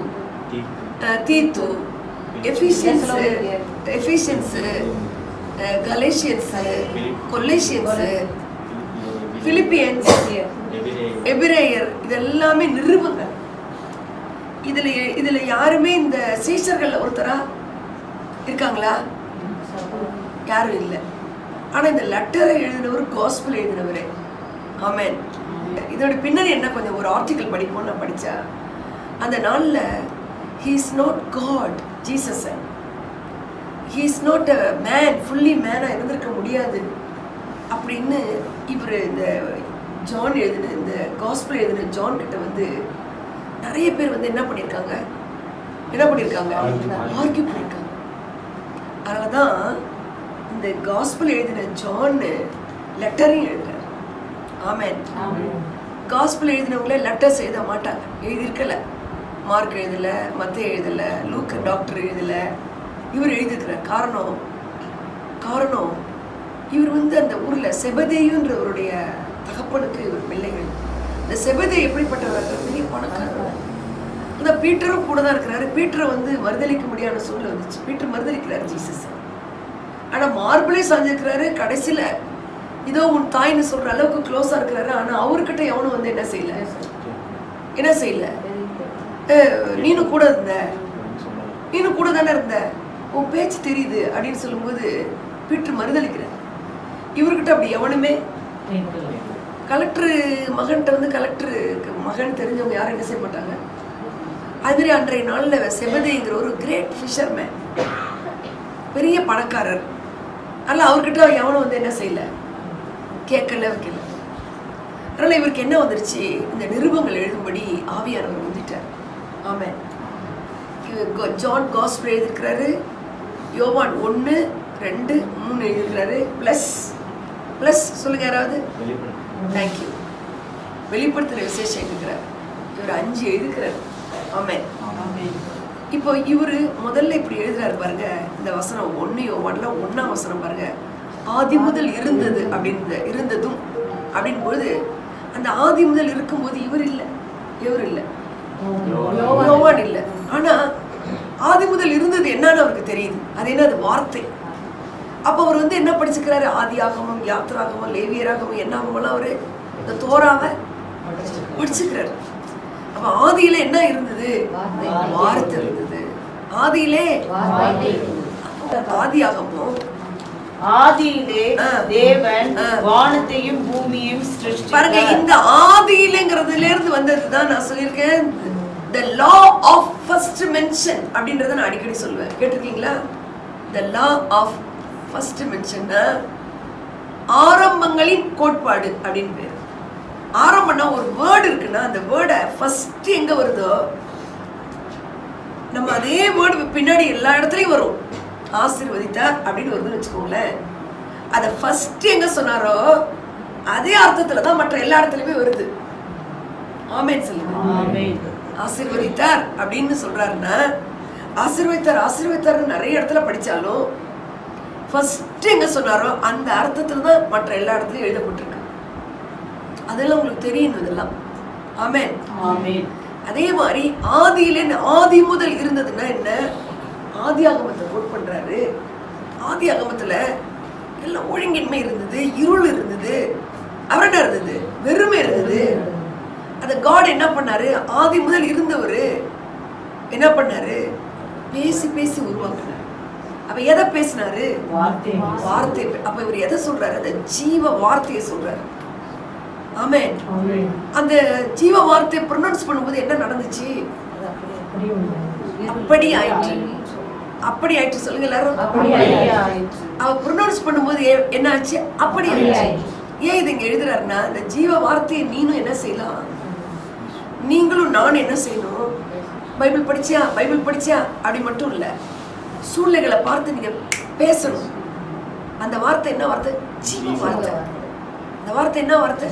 தீத்து, எஃபீசியன்ஸ், கலேஷியன்ஸ், கொலேஷியன்ஸ், பிலிப்பியன்ஸ், எபிரேயர், இதெல்லாமே நிருபங்கள். இதுல யாருமே இந்த சீஷர்கள் ஒருத்தரா இருக்காங்களா? யாரும் இல்லை. ஆனா இந்த லெட்டரை எழுதினவர் காஸ்பல் எழுதினவரே. ஆமென். இதோட பின்னணி என்ன? கொஞ்சம் ஒரு ஆர்டிக்கல் படிப்போம். நான் படிச்சா அந்த நாள்ல he is not God, Jesus. he is not a man, fully man-ஆ இருந்திருக்க முடியாது அப்படின்னு இவர் இந்த ஜான் எழுதின, இந்த காஸ்பல் எழுதின ஜான் கிட்ட வந்து நிறைய பேர் வந்து என்ன பண்ணியிருக்காங்க? ஆர்கியூ பண்ணியிருக்காங்க. அதனாலதான் இந்த காஸ்பல் எழுதின ஜான் லெட்டரையும் எழுதுறாரு. ஆமென். காஸ்பல் எழுதினவங்களே லெட்டர்ஸ் எழுத மாட்டாங்க, எழுதியிருக்கல. மார்க் எழுதல, மத்தேயு எழுதல, லூக் டாக்டர் எழுதல, இவர் எழுதியிருக்கிறார். காரணம் இவர் வந்து அந்த ஊர்ல செபதேயுன்றவருடைய தகப்பனுக்கு இவர் பிள்ளைகள். இந்த செபதேயு எப்படிப்பட்டவர்? பெரிய பணக்காரர். இந்த பீட்டரும் கூட தான் இருக்கிறாரு. பீட்டரை வந்து மறுதளிக்க முடியாத சூழ்நிலை வந்துச்சு. பீட்டர் மறுதளிக்கிறாரு ஜீசஸ். ஆனா மார்பிளே சாஞ்சிருக்கிறாரு. கடைசியில இதோ உன் தாய்னு சொல்ற அளவுக்கு க்ளோஸா இருக்கிறாரு. ஆனா அவர்கிட்ட எவனும் வந்து என்ன செய்யல? நீனும் கூட தானே இருந்த, உன் பேச்சு தெரியுது அப்படின்னு சொல்லும்போது பீட்டர் மறுதளிக்கிறார். இவர்கிட்ட அப்படி எவனுமே, கலெக்டர் மகன்கிட்ட வந்து கலெக்டருக்கு மகன் தெரிஞ்சவங்க யாரும் என்ன செய்ய மாட்டாங்க. அதுமாரி அன்றைய நாள்ல செபதேயுங்கிற ஒரு கிரேட் ஃபிஷர்மேன், பெரிய பணக்காரர். அதனால அவர்கிட்ட எவனும் வந்து என்ன செய்யல, கேட்கல வைக்கல. அதனால இவருக்கு என்ன வந்துருச்சு? இந்த நிருபங்கள் எழுதும்படி ஆவியானவர் வந்துட்டார். ஆமென். ஜான் காஸ்பல் எழுதியிருக்கிறாரு. யோவான் 1, 2, 3 எழுதியிருக்கிறாரு. பிளஸ் சொல்லுங்க யாராவது. தேங்க்யூ. வெளிப்படுத்துகிற விசேஷம் எழுதுகிறார். இவர் 5 எழுதுகிறார். ஆமென். ஆமென். இப்போ இவரு முதல்ல இப்படி எழுதுறாரு பாருங்க, இந்த வசனம் 1 வசனம் பாருங்க. ஆதி முதல் இருந்தது அப்படின்னு இருந்ததும் அப்படின் பொழுது அந்த ஆதி முதல் இருக்கும்போது இவர் இல்லை, யோவான் இல்லை. ஆனா ஆதி முதல் இருந்தது என்னன்னு அவருக்கு தெரியுது. அது என்ன? அது வார்த்தை. அப்ப அவர் வந்து என்ன படிச்சுக்கிறாரு? ஆதியாகமம், யாத்திராகமம், லேவியராகமம், என்னாகமெல்லாம் அவரு இந்த தோராவை படிச்சுக்கிறாரு. அப்ப ஆதியில என்ன இருந்தது? வார்த்தை இருந்தது. ஆதியிலே ஆதியாகமம், ஆதியிலே தேவன் வானத்தையும் பூமியையும் சிருஷ்டித்தார். பாருங்க, இந்த ஆதியிலங்கிறதுல இருந்து வந்ததுதான் நான் சொல்லியிருக்கேன். the law of first mention அப்படின்றத நான் அடிக்கடி சொல்லுவேன். கேட்டிருக்கீங்களா? the law of first mention, ஆரம்பங்களின் கோட்பாடு அப்படின்னு பேரு. ஆரம்பம்னா ஒரு வேர்டு இருக்குன்னா அந்த வேர்டை ஃபர்ஸ்ட் எங்க வருதோ நம்ம அதே வேர்டு பின்னாடி எல்லா இடத்துலயும் வரும். ஆசீர்வதித்தார் அப்படின்னு வருதுன்னு வச்சுக்கோங்களேன். அதை ஃபர்ஸ்ட் எங்க சொன்னாரோ அதே அர்த்தத்துல தான் மற்ற எல்லா இடத்துலயுமே வருது. ஆமென் சொல்லுங்க. ஆசீர்வதித்தார் அப்படின்னு சொல்றாருன்னா ஆசீர்வதித்தார் நிறைய இடத்துல படிச்சாலும் ஃபர்ஸ்ட் எங்க சொன்னாரோ அந்த அர்த்தத்துல தான் மற்ற எல்லா இடத்துலயும் எழுதப்பட்டிருக்கு. அதெல்லாம் உங்களுக்கு தெரியணும் இதெல்லாம். ஆமென். அதே மாதிரி ஆதி முதல் இருந்ததுன்னா என்ன? ஆதியாகமத்தை கோட் பண்றாரு. ஆதியாகமத்துல எல்லாம் ஒழுங்கின்மை இருந்தது, இருள் இருந்தது, அவர் என்ன இருந்தது? வெறுமை இருந்தது. அந்த காட் என்ன பண்ணாரு? ஆதி முதல் இருந்தவர் என்ன பண்ணாரு? பேசி பேசி உருவாக்குனாரு. அப்ப எதை பேசினாரு? வார்த்தை. அப்ப இவர் எதை சொல்றாரு? அந்த ஜீவ வார்த்தையை சொல்றாரு. ஆமென். அந்த ஜீவ வார்த்தையை ப்ரொனவுன்ஸ் பண்ணும்போது என்ன நடந்துச்சு? அப்படி ஆயிற்று. சொல்லுங்க எல்லாரும். அவ ப்ரொனவுன்ஸ் பண்ணும்போது என்ன ஆச்சு? அப்படி ஆயிடுச்சு. ஏன் இது இங்க எழுதுறாருன்னா, இந்த ஜீவ வார்த்தையை நீனும் என்ன செய்யலாம்? நீங்களும் நான் என்ன செய்யணும்? பைபிள் படிச்சியா அப்படி மட்டும் இல்ல, சூழ்நிலைகளை பார்த்து நீங்க பேசணும். அந்த வார்த்தை என்ன வார்த்தை? ஜீவ வார்த்தை. அந்த வார்த்தை என்ன வார்த்தை?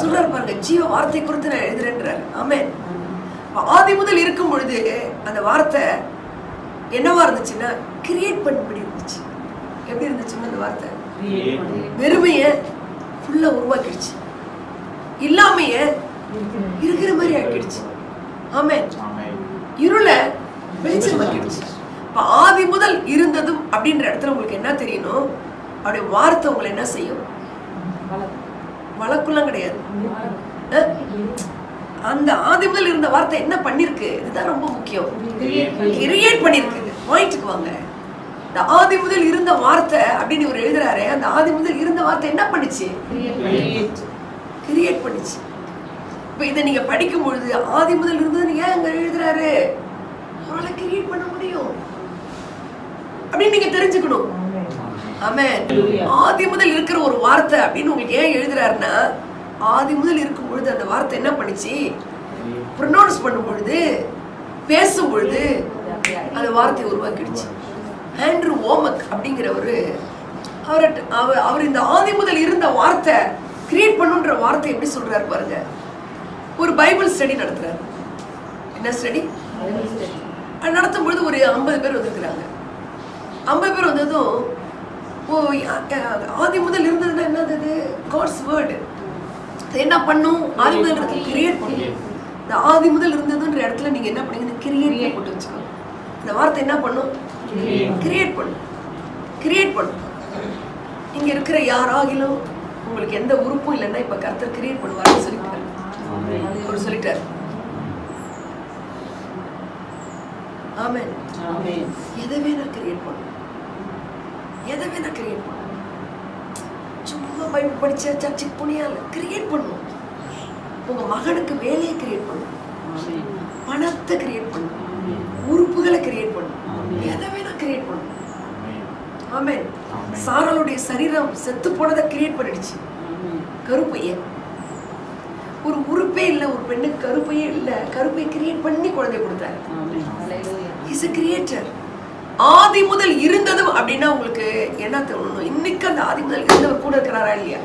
சொல்றாரு பாருங்க, ஜீவ வார்த்தை குறித்து நான் எழுதுறேன்றாரு. ஆமென். ஆதி முதல் இருக்கும் பொழுது அந்த வார்த்தை என்னவா இருந்துச்சுன்னா கிரியேட் பண்ணபடி இருந்துச்சு. எப்படி இருந்துச்சுன்னா அந்த வார்த்தை வெறுமைய ஃபுல்லா உருவாக்கிடுச்சு, இல்லாமைய இருக்கிற மாதிரி ஆக்கிடுச்சு. ஆமென். இருளை வெளிச்சமாக்கிடுச்சு. இப்ப ஆதி முதல் இருந்ததும் அப்படின்ற இடத்துல உங்களுக்கு என்ன தெரியணும்? அவருடைய வார்த்தை உங்களை என்ன செய்யும்? வழக்குலாம் கிடையாது. அந்த ஆதி முதல் இருந்த வார்த்தை என்ன பண்ணிருக்கு? இதுதான் ரொம்ப முக்கியம். கிரியேட் பண்ணிருக்கு. பாயிண்ட்க்கு வாங்க. இந்த ஆதி முதல் இருந்த வார்த்தை அப்படின்னு இவர் எழுதுறாரு. அந்த ஆதி முதல் இருந்த வார்த்தை என்ன பண்ணுச்சு? கிரியேட் பண்ணிச்சு. இப்ப இதை நீங்க படிக்கும் பொழுது ஆதி முதல் இருந்தது ஏன் அங்க எழுதுறாரு? அவரால கிரியேட் பண்ண முடியும் அப்படின்னு நீங்க தெரிஞ்சுக்கணும். ஆமென். ஆதி முதல் இருக்கிற ஒரு வார்த்தை அப்படின்னு உங்களுக்கு ஏன் எழுதுறாருன்னா, ஆதி முதல் இருக்கும் பொழுது அந்த வார்த்தை என்ன பண்ணிச்சு? ப்ரொனவுன்ஸ் பண்ணும் பொழுது, பேசும் பொழுது அந்த வார்த்தையை உருவாக்கிடுச்சு. ஆண்ட்ரூ ஓமக் அப்படிங்கிறவரு அவர் இந்த ஆதி முதல் இருந்த வார்த்தை கிரியேட் பண்ணுன்ற வார்த்தை எப்படி சொல்றாரு பாருங்க. ஒரு பைபிள் ஸ்டடி நடத்துறாரு. என்ன ஸ்டடி நடத்தும் பொழுது ஒரு 50 பேர் வந்திருக்கிறாங்க. 50 பேர் வந்ததும் ஆதி முதல் இருந்ததுன்னா என்னது? God's word. என்ன பண்ணும்? ஆதி முதல் இருக்கு, கிரியேட் பண்ணும். இந்த ஆதி முதல் இருந்ததுன்ற இடத்துல நீங்க என்ன பண்ணீங்க? கிரியேட் போட்டு வச்சுக்கோங்க. இந்த வார்த்தை என்ன பண்ணும்? கிரியேட் பண்ணும். இங்க இருக்கிற யாராகிலும் உங்களுக்கு எந்த உறுப்பும் இல்லைன்னா இப்ப கர்த்தர் கிரியேட் பண்ணுவாருன்னு சொல்லிட்டாரு. அவர் சொல்லிட்டாரு. ஆமென். எதவே நான் கிரியேட் பண்ணும். சும்மா பைபிள் படிச்ச சர்ச்சுக்கு போனியா? கிரியேட் பண்ணும். உங்க மகனுக்கு வேலையை கிரியேட் பண்ணும், பணத்தை கிரியேட் பண்ணும், உறுப்புகளை கிரியேட் பண்ணும். எதவே நான் கிரியேட் பண்ணும். ஆமென். சாராளுடைய சரீரம் செத்து போனதை கிரியேட் பண்ணிடுச்சு. கருப்பைய ஒரு உறுப்பே இல்லை, ஒரு பெண்ணுக்கு கருப்பையே இல்லை, கருப்பையை கிரியேட் பண்ணி குழந்தை கொடுத்தாரு. Is a creator. ஆதி முதல் இருந்ததும் அப்படின்னா உங்களுக்கு என்ன தோணணும்? இன்னைக்கு அந்த ஆதி முதல் இருந்தவர் கூட இருக்கிறாரா இல்லையா?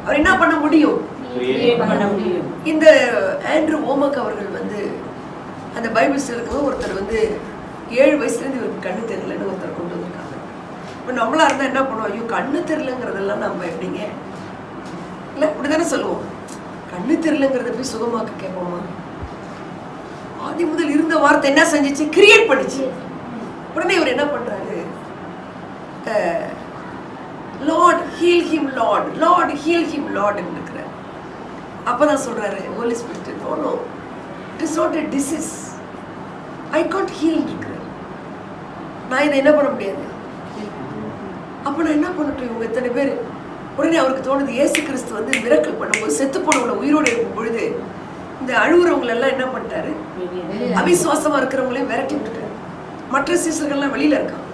அவர் என்ன பண்ண முடியும்? இந்த ஆண்ட்ரூ ஓமக் அவர்கள் அந்த பைபிள்ஸ் இருக்கும் ஒருத்தர் வந்து 7 வயசுலேருந்து இவருக்கு கண்ணு தெரியலன்னு ஒருத்தர் கொண்டு வந்திருக்காங்க. இப்போ நம்மளா இருந்தால் என்ன பண்ணுவோம், ஐயோ கண்ணு தெரியலங்கிறதெல்லாம் நம்ம எப்படிங்க இல்லை இப்படி தானே சொல்லுவோம். கண்ணு தெரியலங்கிறத போய் சுகமாக்க கேட்போமா? ஆதி முதல் இருந்த வார்த்தை என்ன செஞ்சிச்சு, கிரியேட் பண்ணிச்சு. உடனே இவர் என்ன பண்றாரு, lord heal him, Lord Lord heal him lord இருக்கிறார். அப்பதான் சொல்றாரு holy spirit, no it is not a disease, I can't heal இருக்கிறார். நான் இதை என்ன பண்ண முடியாது. அப்ப நான் என்ன பண்ணட்டும், இவங்க எத்தனை பேர். உடனே அவருக்கு தோணுது, இயேசு கிறிஸ்து வந்து மிரக்கல் பண்ணும்போது செத்து போனவங்களை உயிரோடு இருக்கும் பொழுது இந்த அழுகுறவங்களை எல்லாம் என்ன பண்ணிட்டாரு, அவிசுவாசமா இருக்கிறவங்களையும் விரட்டி விட்டுட்டாரு. மற்ற சீசர்கள்லாம் வெளியில இருக்கான்,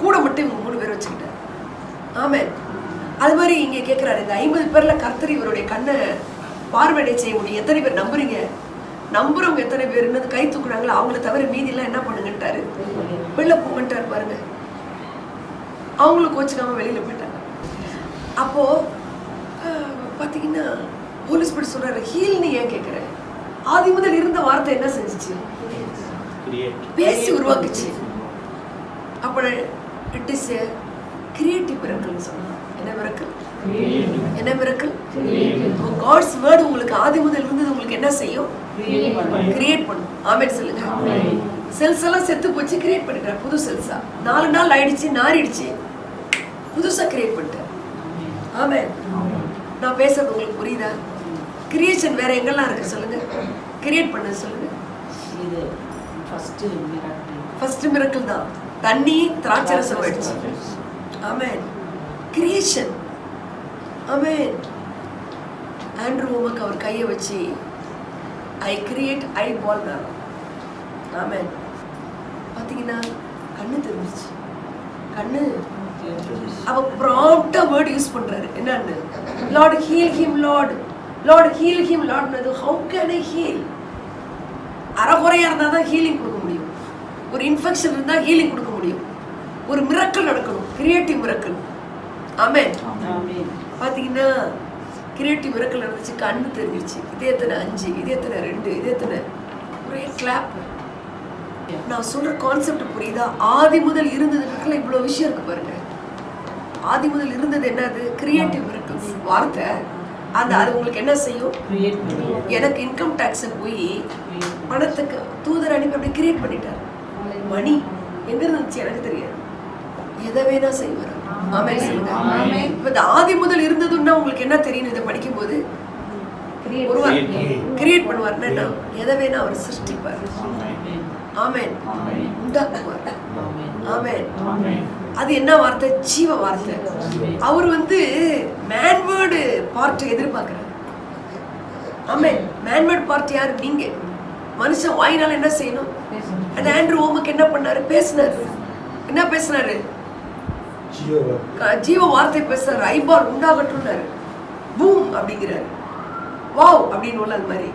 கூட மட்டும் இவங்க 3 பேர் வச்சுக்கிட்டாரு. ஆமென். அது மாதிரி இங்க கேட்கிறாரு, இந்த 50 பேர்ல கர்த்தர் இவருடைய கண்ணை பார்வையடை செய்ய முடியும். எத்தனை பேர் நம்புறீங்க? நம்புறவங்க எத்தனை பேர் இன்னும் கை தூக்குறாங்களோ அவங்கள தவிர மீதி எல்லாம் என்ன பண்ணுங்கட்டாரு, வெளில போங்கட்டாரு. பாருங்க, அவங்களுக்கு கோச்சுக்காம வெளியில போயிட்டாங்க. அப்போ பாத்தீங்கன்னா ஹோலி ஸ்பிரிட் சொல்றாரு, ஹீல் நீ ஏன் கேட்கிற? ஆதி முதல் இருந்த வார்த்தை என்ன செஞ்சிச்சு, பேசி உருவாக்குச்சு. அப்ப இட் இஸ் எ கிரியேட்டிவ் மிரக்கல்னு சொன்னா. என்ன மிரக்கல்? என்ன மிரக்கல்? காட்ஸ் வேர்ட் உங்களுக்கு ஆதி முதல் இருந்தது உங்களுக்கு என்ன செய்யும், கிரியேட் பண்ணும். ஆமென் சொல்லுங்க. செல்ஸ் எல்லாம் செத்து போச்சு, கிரியேட் பண்ணிட்டார் புது செல்ஸா. 4 நாள் ஆயிடுச்சு, நாரிடுச்சு, புதுசா கிரியேட் பண்ணிட்டார். ஆமென். நான் பேசுறது உங்களுக்கு புரியுதா? கிரியேஷன் வேற எங்கெல்லாம் இருக்கு சொல்லுங்க, கிரியேட் பண்ண சொல்லுங்க. இது ஃபர்ஸ்ட் மிரக்கல் தான், தண்ணி திராட்சை ரசம் ஆயிடுச்சு. ஆமென். கிரியேஷன். ஆமென். ஆண்ட்ரூ உமக்கு அவர் கையை வச்சு ஐ கிரியேட் ஐ பால் தான். ஆமென். பார்த்தீங்கன்னா கண்ணு தெரிஞ்சிச்சு. கண்ணு அவ ப்ராம்ப்டா வேர்ட் யூஸ் பண்றாரு. என்னன்னு, Lord heal him, Lord Lord heal him, Lord. How can I heal? அறகுறையா இருந்தா தான் ஹீலிங் கொடுக்க முடியும். ஒரு இன்ஃபெக்ஷன் இருந்தா ஹீலிங் கொடுக்க முடியும். ஒரு மிரக்கல் நடக்கணும், கிரியேட்டிவ் மிரக்கல். ஆமென். பாத்தீங்கன்னா கிரியேட்டிவ் மிரக்கல் நடந்துச்சு, கண்ணு தெரிஞ்சிருச்சு. இதே எத்தனை 5, இதே எத்தனை 2, இதே எத்தனை ஒரே கிளாப். நான் சொல்ற கான்செப்ட் புரியுதா? ஆதி முதல் இருந்ததுக்குள்ள இவ்வளவு விஷயம் இருக்கு பாருங்க. ஆதி முதல் இருந்தது என்னது, கிரியேட்டிவ் மிரக்கல்ஸ் வார்த்தை. அது உங்களுக்கு என்ன செய்யும், எனக்கு இன்கம் டாக்ஸ் போய் பணத்துக்கு தூதர் அனுப்பி அப்படி கிரியேட் பண்ணிட்டார். மணி எங்க இருந்துச்சு எனக்கு தெரியாது, எதை வேணா செய்வார். ஆமென் சொல்லுங்க. இப்ப இந்த ஆதி முதல் இருந்ததுன்னா உங்களுக்கு என்ன தெரியும், இதை படிக்கும் போது ஒருவர் கிரியேட் பண்ணுவார்னா என்ன, எதை வேணா அவர் சிருஷ்டிப்பார். ஆமென். உண்டாக்குவார். ஆமென். அது என்ன வார்த்தை, ஜீவ வார்த்தை. அவர் வந்து மேன்வேர்டு பார்ட் எதிர்பார்க்கிறார். ஆமென். மேன்வேர்டு பார்ட் யாரு, நீங்க. மனுஷன் வாயினால என்ன செய்யணும். அது ஆண்ட்ரூ ஓமுக்கு என்ன பண்ணாரு, பேசினாரு. என்ன பேசினாரு, ஜீவ வார்த்தை பேசுறாரு. ஐபால் உண்டாகட்டும்னாரு, பூம் அப்படிங்கிறாரு, வாவ் அப்படின்னு அது மாதிரி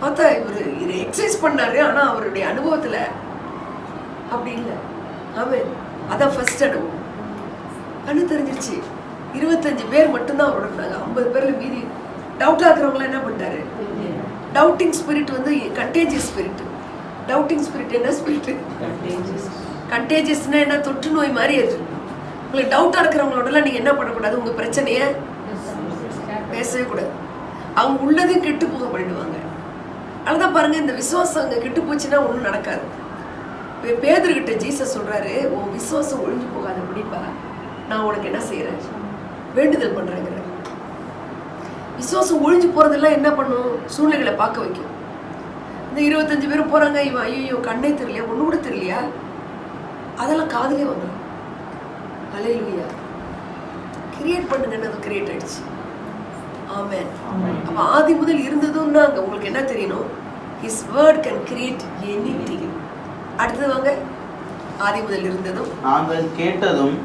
பார்த்தா இவரு இதை எக்ஸசைஸ் பண்ணாரு. ஆனா அவருடைய அனுபவத்துல அப்படி இல்லை. ஆமென். அதான் ஃபர்ஸ்ட் அனுபவம். கண்ணு தெரிஞ்சிருச்சு. 25 பேர் மட்டும்தான் அவரோட இருந்தாங்க. 50 பேர்ல மீதி டவுட்டா இருக்கிறவங்களாம் என்ன பண்ணிட்டாரு, டவுட்டிங் ஸ்பிரிட் வந்து கண்டேஜியஸ் ஸ்பிரிட். டவுட்டிங் ஸ்பிரிட் என்ன ஸ்பிரிட், கண்டேஜியஸ்னா என்ன, தொற்று நோய் மாதிரி. அது உங்களுக்கு டவுட்டா இருக்கிறவங்களோடலாம் நீங்க என்ன பண்ணக்கூடாது, உங்க பிரச்சனைய பேசவே கூடாது. அவங்க உள்ளதையும் கெட்டு போக பண்ணிடுவாங்க. அதுதான் பாருங்க, இந்த விசுவாசம் அங்க கெட்டு போச்சுன்னா ஒன்றும் நடக்காது. பேதுருகிட்ட ஜீசஸ் சொல்றாரு, உன் விசுவாசம் ஒழிஞ்சு போகாத முடிப்பா, நான் உனக்கு என்ன செய்யறேன், வேண்டுதல் பண்றேங்கிற. விசுவாசம் ஒழிஞ்சு போறதெல்லாம் என்ன பண்ணும், சூழ்நிலைகளை பார்க்க வைக்கும். இந்த 25 பேரும் போறாங்க, இவன் ஐயோ கண்ணே தெரியலையா, ஒண்ணு கூட தெரியலையா, அதெல்லாம் காதுலே வந்துடும். ஹல்லேலூயா. கிரியேட் பண்ணுங்கன்னு அது கிரியேட் ஆயிடுச்சு. ஆமென். அப்ப ஆதி முதல் இருந்ததுன்னா அங்க உங்களுக்கு என்ன தெரியணும், his word can create anything. அடுத்தது வாங்க, ஆதி முதல் இருந்ததும்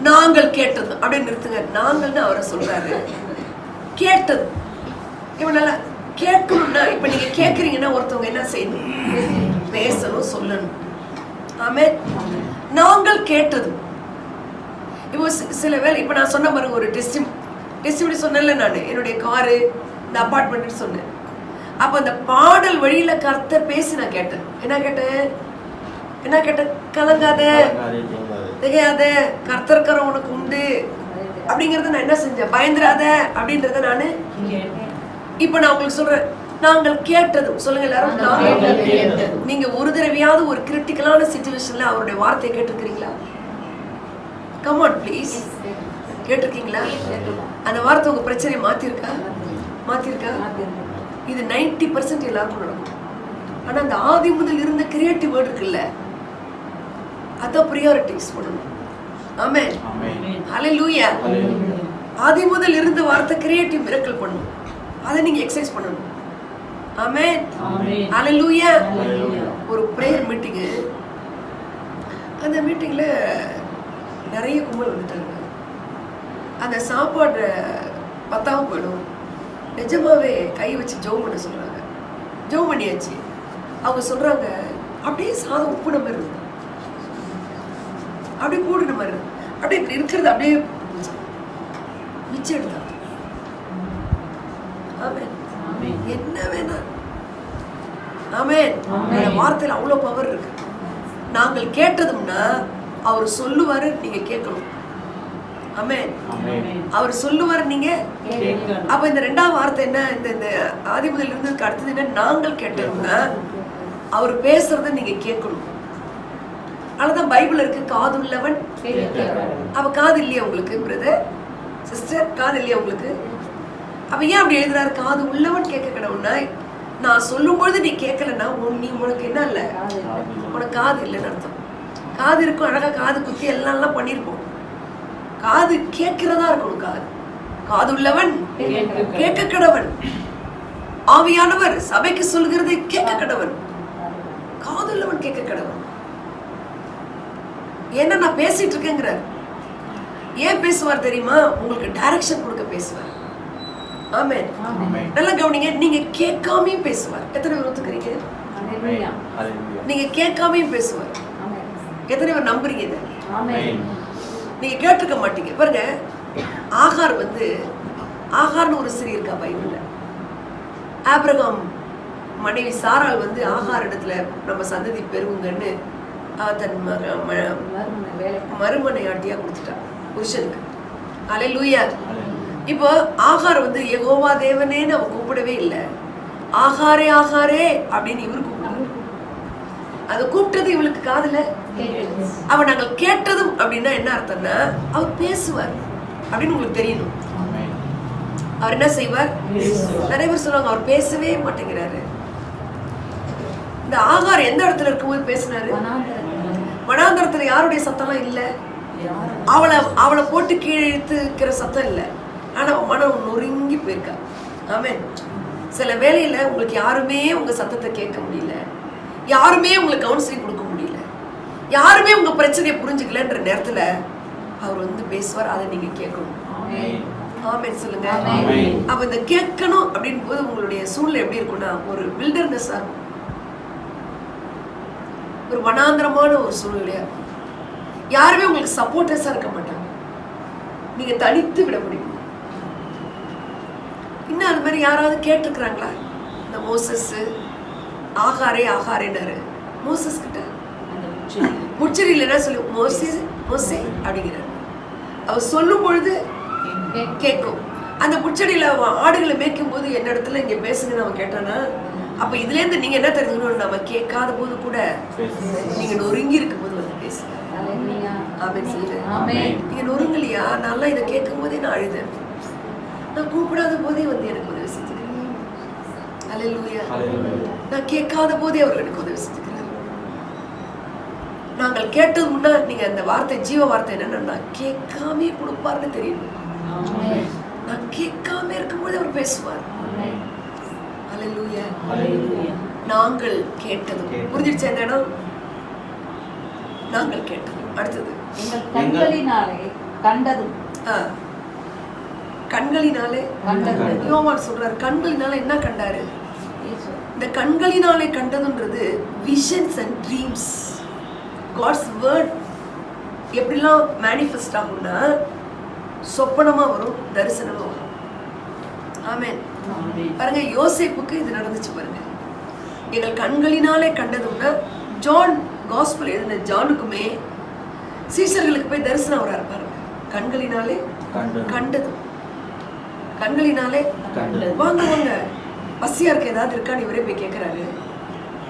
நாங்கள் கேட்டதும் அப்படியே நிறுத்துங்க. நாங்கள்னு அவரை சொல்றாரு, கேட்டது. இப்ப நல்லா கேட்கணும்னா, இப்ப நீங்க கேட்கறீங்கன்னா ஒருத்தவங்க என்ன செய்யணும், பேசணும், சொல்லணும். ஆமென். நாங்கள் கேட்டது. இப்போ சில வேலை, இப்ப நான் சொன்ன பாருங்க, ஒரு டெஸ்டிமனி சொன்னேன்ல நான், என்னுடைய காரு, இந்த அப்பார்ட்மெண்ட் சொன்னேன். அப்ப அந்த பாடல் வழியில கர்த்தர் பேசி நான் கேட்டேன். என்ன கேட்டேன்? கலங்காத, திகையாத, கர்த்தர்கரம் உனக்கு உண்டு அப்படிங்கறத நான் என்ன செஞ்சேன்? பயந்துராத அப்படின்றத நானு இப்ப நான் உங்களுக்கு சொல்றேன். நாங்கள் கேட்டதும் சொல்லுங்க எல்லாரும். நீங்க ஒரு தடவையாவது ஒரு கிரிட்டிக்கலான சிச்சுவேஷன்ல அவருடைய வார்த்தையை கேட்டிருக்கீங்களா? Come on please. கேட்டிருக்கீங்களா? அந்த வார்த்தை உங்க பிரச்சனையை மாத்திருக்கா? இது 90% எல்லாருக்கும் நடக்கும். ஆனா அந்த ஆதி முதல் இருந்த கிரியேட்டிவ் வேர்ட் இருக்குல்ல, அத பிரியாரிட்டிஸ் பண்ணணும். ஆமென். ஹalleluya. ஆதி முதல் இருந்த வார்த்தை கிரியேட்டிவ் மிரக்கிள் பண்ணும். அதை நீங்க எக்ஸர்சைஸ் பண்ணணும். ஆமென். ஹalleluya. ஒரு பிரேயர் மீட்டிங். அந்த மீட்டிங்ல நிறைய கும்பல் வந்துட்டாங்க. அந்த சாப்பாடு பத்தாம போயிடும். நிஜமாவே கை வச்சு ஜெபம் பண்ண சொல்றாங்க. ஜெபம் பண்ணியாச்சு. அவங்க சொல்றாங்க அப்படியே சாதம் உப்பு நம்ம இருக்கு, அப்படியே கூடுன மாதிரி அப்படியே இருக்கிறது அப்படியே மிச்சம் எடுத்தாங்க. ஆமென். என்ன வேணா. ஆமென். அந்த வார்த்தையில அவ்வளவு பவர் இருக்கு. நாங்கள் கேட்டதும்னா அவர் சொல்லுவாரு, நீங்க கேட்கணும். ஆமென். அவர் சொல்லுவார், நீங்க. அப்ப இந்த ரெண்டாவது வார்த்தை என்ன? இந்த ஆதி முதல் இருந்ததுக்கு அடுத்தது என்ன? நாங்கள் கேட்டோம்னா அவர் பேசுறத நீங்க கேட்கணும். அதனாலதான் பைபிள் இருக்கு, காது உள்ளவன். அப்ப காது இல்லையா உங்களுக்கு பிரதர் சிஸ்டர்? காது இல்லையா உங்களுக்கு? அப்ப ஏன் அப்படி எழுதுறாரு? காது உள்ளவன் கேட்க கடவுள்னா, நான் சொல்லும் பொழுது நீ கேட்கலன்னா உனக்கு என்ன இல்ல, உனக்கு காது இல்லைன்னு அர்த்தம். காது இருக்கும், அழகா காது குத்தி எல்லாம் பண்ணிருப்போம். காது கேட்கிறதா இருக்கணும். காது உள்ளவன் கேட்க கடவன். ஆவியானவர் சபைக்கு சொல்கிறதை கேட்க கடவன். காது உள்ளவன் கேட்க கடவன். ஏன்னா நான் பேசிட்டு இருக்கேங்கிறார். ஏன் பேசுவார் தெரியுமா? உங்களுக்கு டைரக்ஷன் கொடுக்க பேசுவார். ஆமென். நல்லா கவனிங்க. நீங்க கேட்காமையும் பேசுவார். எத்தனை பேர் ஒத்துக்கிறீங்க? நீங்க கேட்காமையும் பேசுவார். எத்தனை பேர் நம்புறீங்க இதை? நீங்க கேட்டிருக்க மாட்டீங்க. பாருங்க, ஆகார்னு ஒரு ஸ்திரீ இருக்கா பைபிள்ல. ஆபிரகாம் மனைவி சாராள் ஆகார் இடத்துல நம்ம சந்ததி பெருகுங்கன்னு தன் மறுமனையாட்டியா கொடுத்துட்டான் புருஷனுக்கு. அல்லேலூயா. இப்போ ஆகார் யெகோவா தேவனேன்னு அவ கூப்பிடவே இல்லை. ஆகாரே ஆகாரே அப்படின்னு இவரு கூப்பிட்டாங்க. அதை கூப்பிட்டது இவளுக்கு காதுல. அவ நாங்கள் கேட்டதும் அப்படின்னா என்ன அர்த்தம்னா, அவர் பேசுவார் அப்படின்னு உங்களுக்கு தெரியணும். அவர் என்ன செய்வார்? நிறைய பேர் சொல்லுவாங்க அவர் பேசவே மாட்டேங்கிறாரு. இந்த ஆகார் எந்த இடத்துல இருக்கும்போது பேசினாரு? வனாந்தரத்துல யாருடைய சத்தம்லாம் இல்ல. அவளை போட்டு கீழே இழுத்துக்கிற சத்தம் இல்லை. ஆனா மனம் நொறுங்கி போயிருக்கா. ஆமென். சில வேளையில உங்களுக்கு யாருமே உங்க சத்தத்தை கேட்க முடியல, யாருமே உங்களுக்கு கவுன்சிலிங் கொடுக்க முடியல, யாருமே உங்க பிரச்சனையை புரிஞ்சுக்கலன்ற நேரத்துல அவர் பேசுவார். அதை நீங்க கேட்கணும். ஆமென் சொல்லுங்க. அப்ப இந்த கேட்கணும் அப்படின்னு போது உங்களுடைய சூழ்நிலை எப்படி இருக்கும்னா, ஒரு வில்டர்னஸா இருக்கும், ஒரு வனாந்திரமான ஒரு சூழ்நிலையா இருக்கும். யாருமே உங்களுக்கு சப்போர்ட்டர்ஸா இருக்க மாட்டாங்க. நீங்க தனித்து விட முடியும். இன்னும் அது மாதிரி யாராவது கேட்டுக்கிறாங்களா? இந்த மோசஸ் ஆகாரே ஆகாரேனாரு மோசஸ் கிட்ட. முச்சரியில் என்ன சொல்லி மோசே அப்படிங்கிறார். அவர் சொல்லும் பொழுது கேட்கும். அந்த புச்சடியில ஆடுகளை மேய்க்கும் போது என்ன இடத்துல இங்க பேசுங்கன்னு அவன் கேட்டானா, அப்ப இதுல இருந்து நீங்க என்ன தெரிஞ்சுக்கணும்? நம்ம கேட்காத போது கூட நீங்க நொறுங்கி இருக்கும் போது பேசுங்க. ஆமென் சொல்லுங்க. நீங்க நொறுங்கலையா? நல்லா இதை கேட்கும் போதே நான் அழுதேன். நான் கூப்பிடாத போதே எனக்கு உதவி செஞ்சுக்கிறேன். அல்லேலூயா. நான் கேட்காத போதே அவர் எனக்கு உதவி செஞ்சுக்கிறார். நாங்கள் கேட்டது முன்னா நீங்க அந்த வார்த்தை, ஜீவ வார்த்தை என்னன்னா, கேட்காமே கொடுப்பாருன்னு தெரியும். நான் கேட்காம இருக்கும்போது அவர் பேசுவார். அல்லேலூயா. நாங்கள் கேட்டதும் புரிஞ்சிடுச்சு. அந்த இடம் நாங்கள் கேட்டதும். அடுத்தது கண்களினாலே கண்டதும். கண்களினாலே யோவான் சொல்றாரு, கண்களினால என்ன கண்டாரு? இந்த கண்களினாலே கண்டதுன்றது visions and dreams. God's word எப்படிலாம் மேனிஃபெஸ்ட் ஆகும்னா, சொப்பனமா வரும், தரிசனமா வரும். ஆமென். பாருங்க, யோசேப்புக்கு இது நடந்துச்சு பாருங்க. எங்கள் கண்களினாலே கண்டதும்னா, ஜான் காஸ்பல் எழுதின ஜானுக்குமே சீசர்களுக்கு போய் தரிசனம் வராரு பாருங்க. கண்களினாலே கண்டது, கண்களினாலே வாங்க வாங்க, பசியா இருக்க ஏதாவது இருக்கான்னு இவரே போய் கேட்கிறாரு.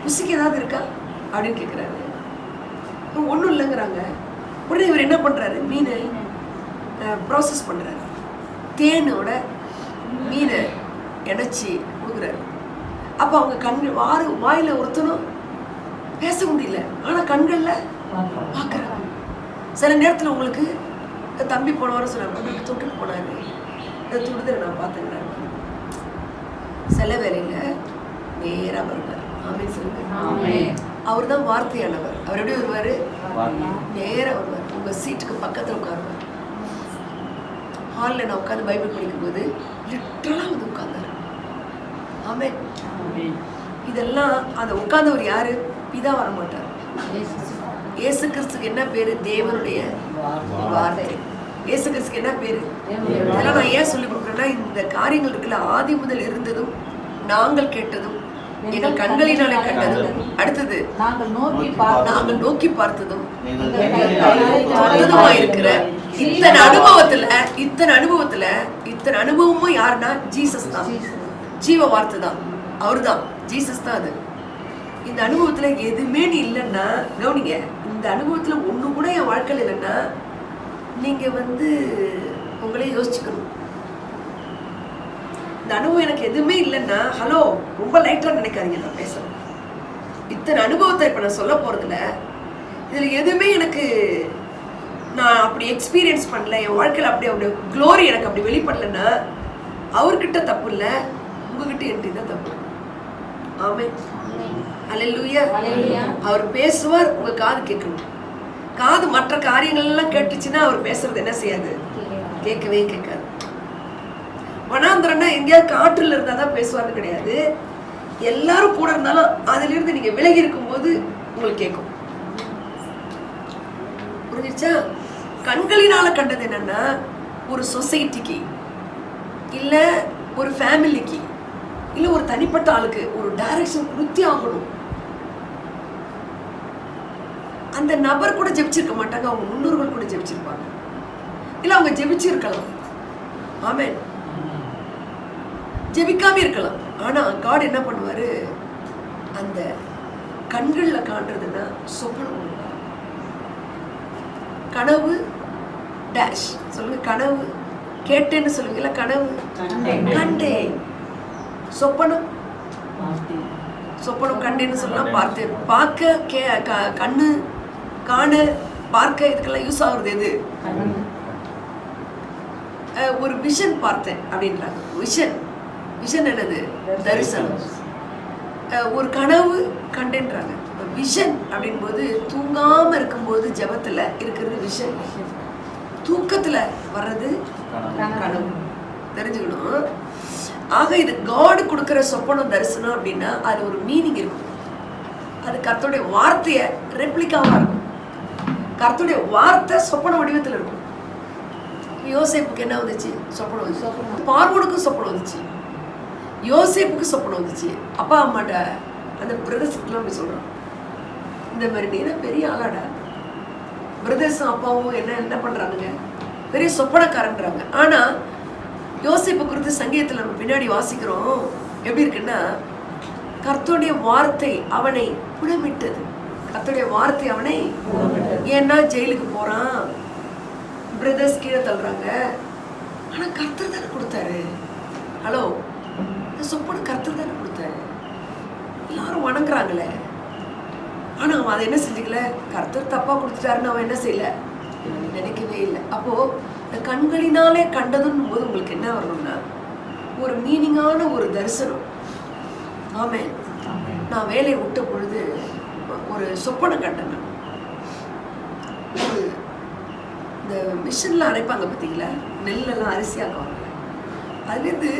ருசிக்கு ஏதாவது இருக்கா அப்படின்னு கேட்கிறாரு. ஒன்றும் இல்லைங்கிறாங்க. உடனே இவர் என்ன பண்றாரு, மீனை ப்ராசஸ் பண்றாரு. தேனோட மீனை இணைச்சி கொடுக்குறாரு. அப்போ அவங்க கண்கள் வாயில ஒருத்தனும் பேச முடியல, ஆனா கண்கள்ல பார்க்கறாங்க. சில நேரத்தில் உங்களுக்கு தம்பி போன வாரம் சொன்னாங்க, உங்களுக்கு தொட்டுட்டு போனாரு, இந்த துடுதலை நான் பார்த்துக்கிறேன். சில வேலையில நேரா வருவார். ஆமென் சொல்லுங்க. அவர் தான் வார்த்தையானவர். அவர் எப்படி வருவாரு, நேரா வருவார். உங்க சீட்டுக்கு பக்கத்துல உட்காருவார். ஹாலில் நான் உட்காந்து பைபிள் படிக்கும்போது லிட்டரலா வந்து உட்கார்ந்தாரு. ஆமென். இதெல்லாம் அந்த உட்கார்ந்தவர் யாரு, பிதா வர மாட்டார். இயேசு கிறிஸ்துக்கு என்ன பேரு, தேவனுடைய வார்த்தை. இயேசு கிறிஸ்துக்கு என்ன பேரு. இதெல்லாம் நான் ஏன் சொல்லி கொடுக்குறேன்னா, இந்த காரியங்கள் இருக்குல்ல, ஆதி முதல் இருந்ததும் நாங்கள் கேட்டதும் எங்கள் கண்களினாலே கண்டதும், அடுத்தது நாங்கள் நோக்கி பார்த்ததும் இருக்கிற இத்தனை அனுபவமும் யாருன்னா ஜீசஸ் தான். ஜீவ வார்த்தை தான், அவரு தான், ஜீசஸ் தான் அது. இந்த அனுபவத்துல எதுவுமே நீ இல்லைன்னா, கவனிங்க, இந்த அனுபவத்துல ஒண்ணு கூட என் வாழ்க்கையில் இல்லைன்னா நீங்க உங்களே யோசிச்சுக்கணும். இந்த அனுபவம் எனக்கு எதுவுமே இல்லைன்னா, ஹலோ, ரொம்ப லைட்டா நினைக்காதீங்க நான் பேசுறேன். இத்தனை அனுபவத்தை இப்ப நான் சொல்ல போறதுல இதுல எதுவுமே எனக்கு நான் அப்படி எக்ஸ்பீரியன்ஸ் பண்ணல, என் வாழ்க்கையில் அப்படி க்ளோரி எனக்கு அப்படி வெளிப்படலைன்னா அவர்கிட்ட தப்பு இல்லை, உங்ககிட்ட என்கிட்ட தான் தப்பு. ஆமென். அல்லேலூயா. அவர் பேசுவார், உங்க காது கேட்கணும். காது மற்ற காரியங்கள் எல்லாம் கேட்டுச்சுன்னா அவர் பேசுறது என்ன செய்யாது, கேட்கவே கேட்காது. வனாந்திரம்னா எங்கேயாவது காற்றுல இருந்தா தான் பேசுவார்னு கிடையாது. எல்லாரும் கூட இருந்தாலும் அதுல இருந்து நீங்க விலகி இருக்கும் போது உங்களுக்கு கேட்கும். புரிஞ்சிச்சா? கண்களினால கண்டது என்னன்னா, ஒரு சொசைட்டிக்கு இல்ல ஒரு ஃபேமிலிக்கு இல்ல ஒரு தனிப்பட்ட ஆளுக்கு ஒரு டைரக்ஷன் கொடுத்தே ஆகணும். அந்த நபர் கூட ஜெபிச்சிருக்க மாட்டாங்க, அவங்க முன்னோர்கள் கூட ஜெபிச்சிருப்பாங்க, இல்ல அவங்க ஜெபிச்சிருக்கலாம். ஆமென். ஜெபிக்காம இருக்கலாம். ஆனா காட் என்ன பண்ணுவாரு, அந்த கண்கள்ல காண்றதுன்னா சொப்பனம், கனவு டேஷ் சொல்லுங்க. கனவு கேட்டேன்னு சொல்லுவீங்களா, கனவு கண்டேன், சொப்பனம் கண்டேன்னு சொல்லலாம். பார்த்தேன், பார்க்க, கண்ணு காண, பார்க்க, இதுக்கெல்லாம் யூஸ் ஆகுறது எது, ஒரு விஷன் பார்த்தேன் அப்படின்றாங்க. விஷன் என்னது, தரிசனம். ஒரு கனவு கண்டேன்றாங்க. விஷன் அப்படின் போது தூங்காம இருக்கும்போது ஜபத்துல இருக்கிறது விஷன், தூக்கத்துல வர்றது கனவு. தெரிஞ்சுக்கணும். ஆக இது காட் கொடுக்கிற சொப்பனம் தரிசனம் அப்படின்னா அது ஒரு மீனிங் இருக்கும். அது கர்த்தருடைய வார்த்தைய ரெப்ளிகாவா இருக்கும். கர்த்தருடைய வார்த்தை சொப்பன வடிவத்தில் இருக்கும். யோசேப்புக்கு என்ன வந்துச்சு, சொப்பனம் வந்துச்சு. பார்வோனுக்கும் சொப்பனம் வந்துச்சு, யோசேப்புக்கு சொப்பனம் வந்துச்சு. அப்பா அம்மாட்ட அந்த பிரதர்ஸ்லாம் போய் சொல்றான், இந்த மாதிரி நீ பெரிய ஆளாடா. பிரதர்ஸும் அப்பாவும் என்ன பண்றாங்க, பெரிய சொப்பனக்காரன்றாங்க. ஆனா யோசேப்பு குறித்து சங்கீதத்துல நம்ம பின்னாடி வாசிக்கிறோம். எப்படி இருக்குன்னா, கர்த்தருடைய வார்த்தை அவனை புடமிட்டது. கர்த்தருடைய வார்த்தை அவனை, ஏன்னா ஜெயிலுக்கு போறான், பிரதர்ஸ் கீழே தள்ளுறாங்க, ஆனா கர்த்தர் தானே கொடுத்தாரு. ஹலோ, சொப்பன கர்த்தர் தானே கொடுத்தாரு. எல்லாரும் வணங்குறாங்களே, ஆனா அவன் அதை என்ன செஞ்சுக்கல, கர்த்தர் தப்பா கொடுத்துட்டாருன்னு அவன் என்ன செய்யல, நினைக்கவே இல்லை. அப்போ இந்த கண்களினாலே கண்டதுன்னு போது உங்களுக்கு என்ன வரணும்னா, ஒரு மீனிங்கான ஒரு தரிசனம். ஆமென். நான் வேலையை விட்ட பொழுது ஒரு சொப்பனம் கண்டேன். ஒரு இந்த மிஷின்ல அரைப்பாங்க பார்த்தீங்களா, நெல்லெல்லாம் அரிசியாக்குவாங்க, அதுலேருந்து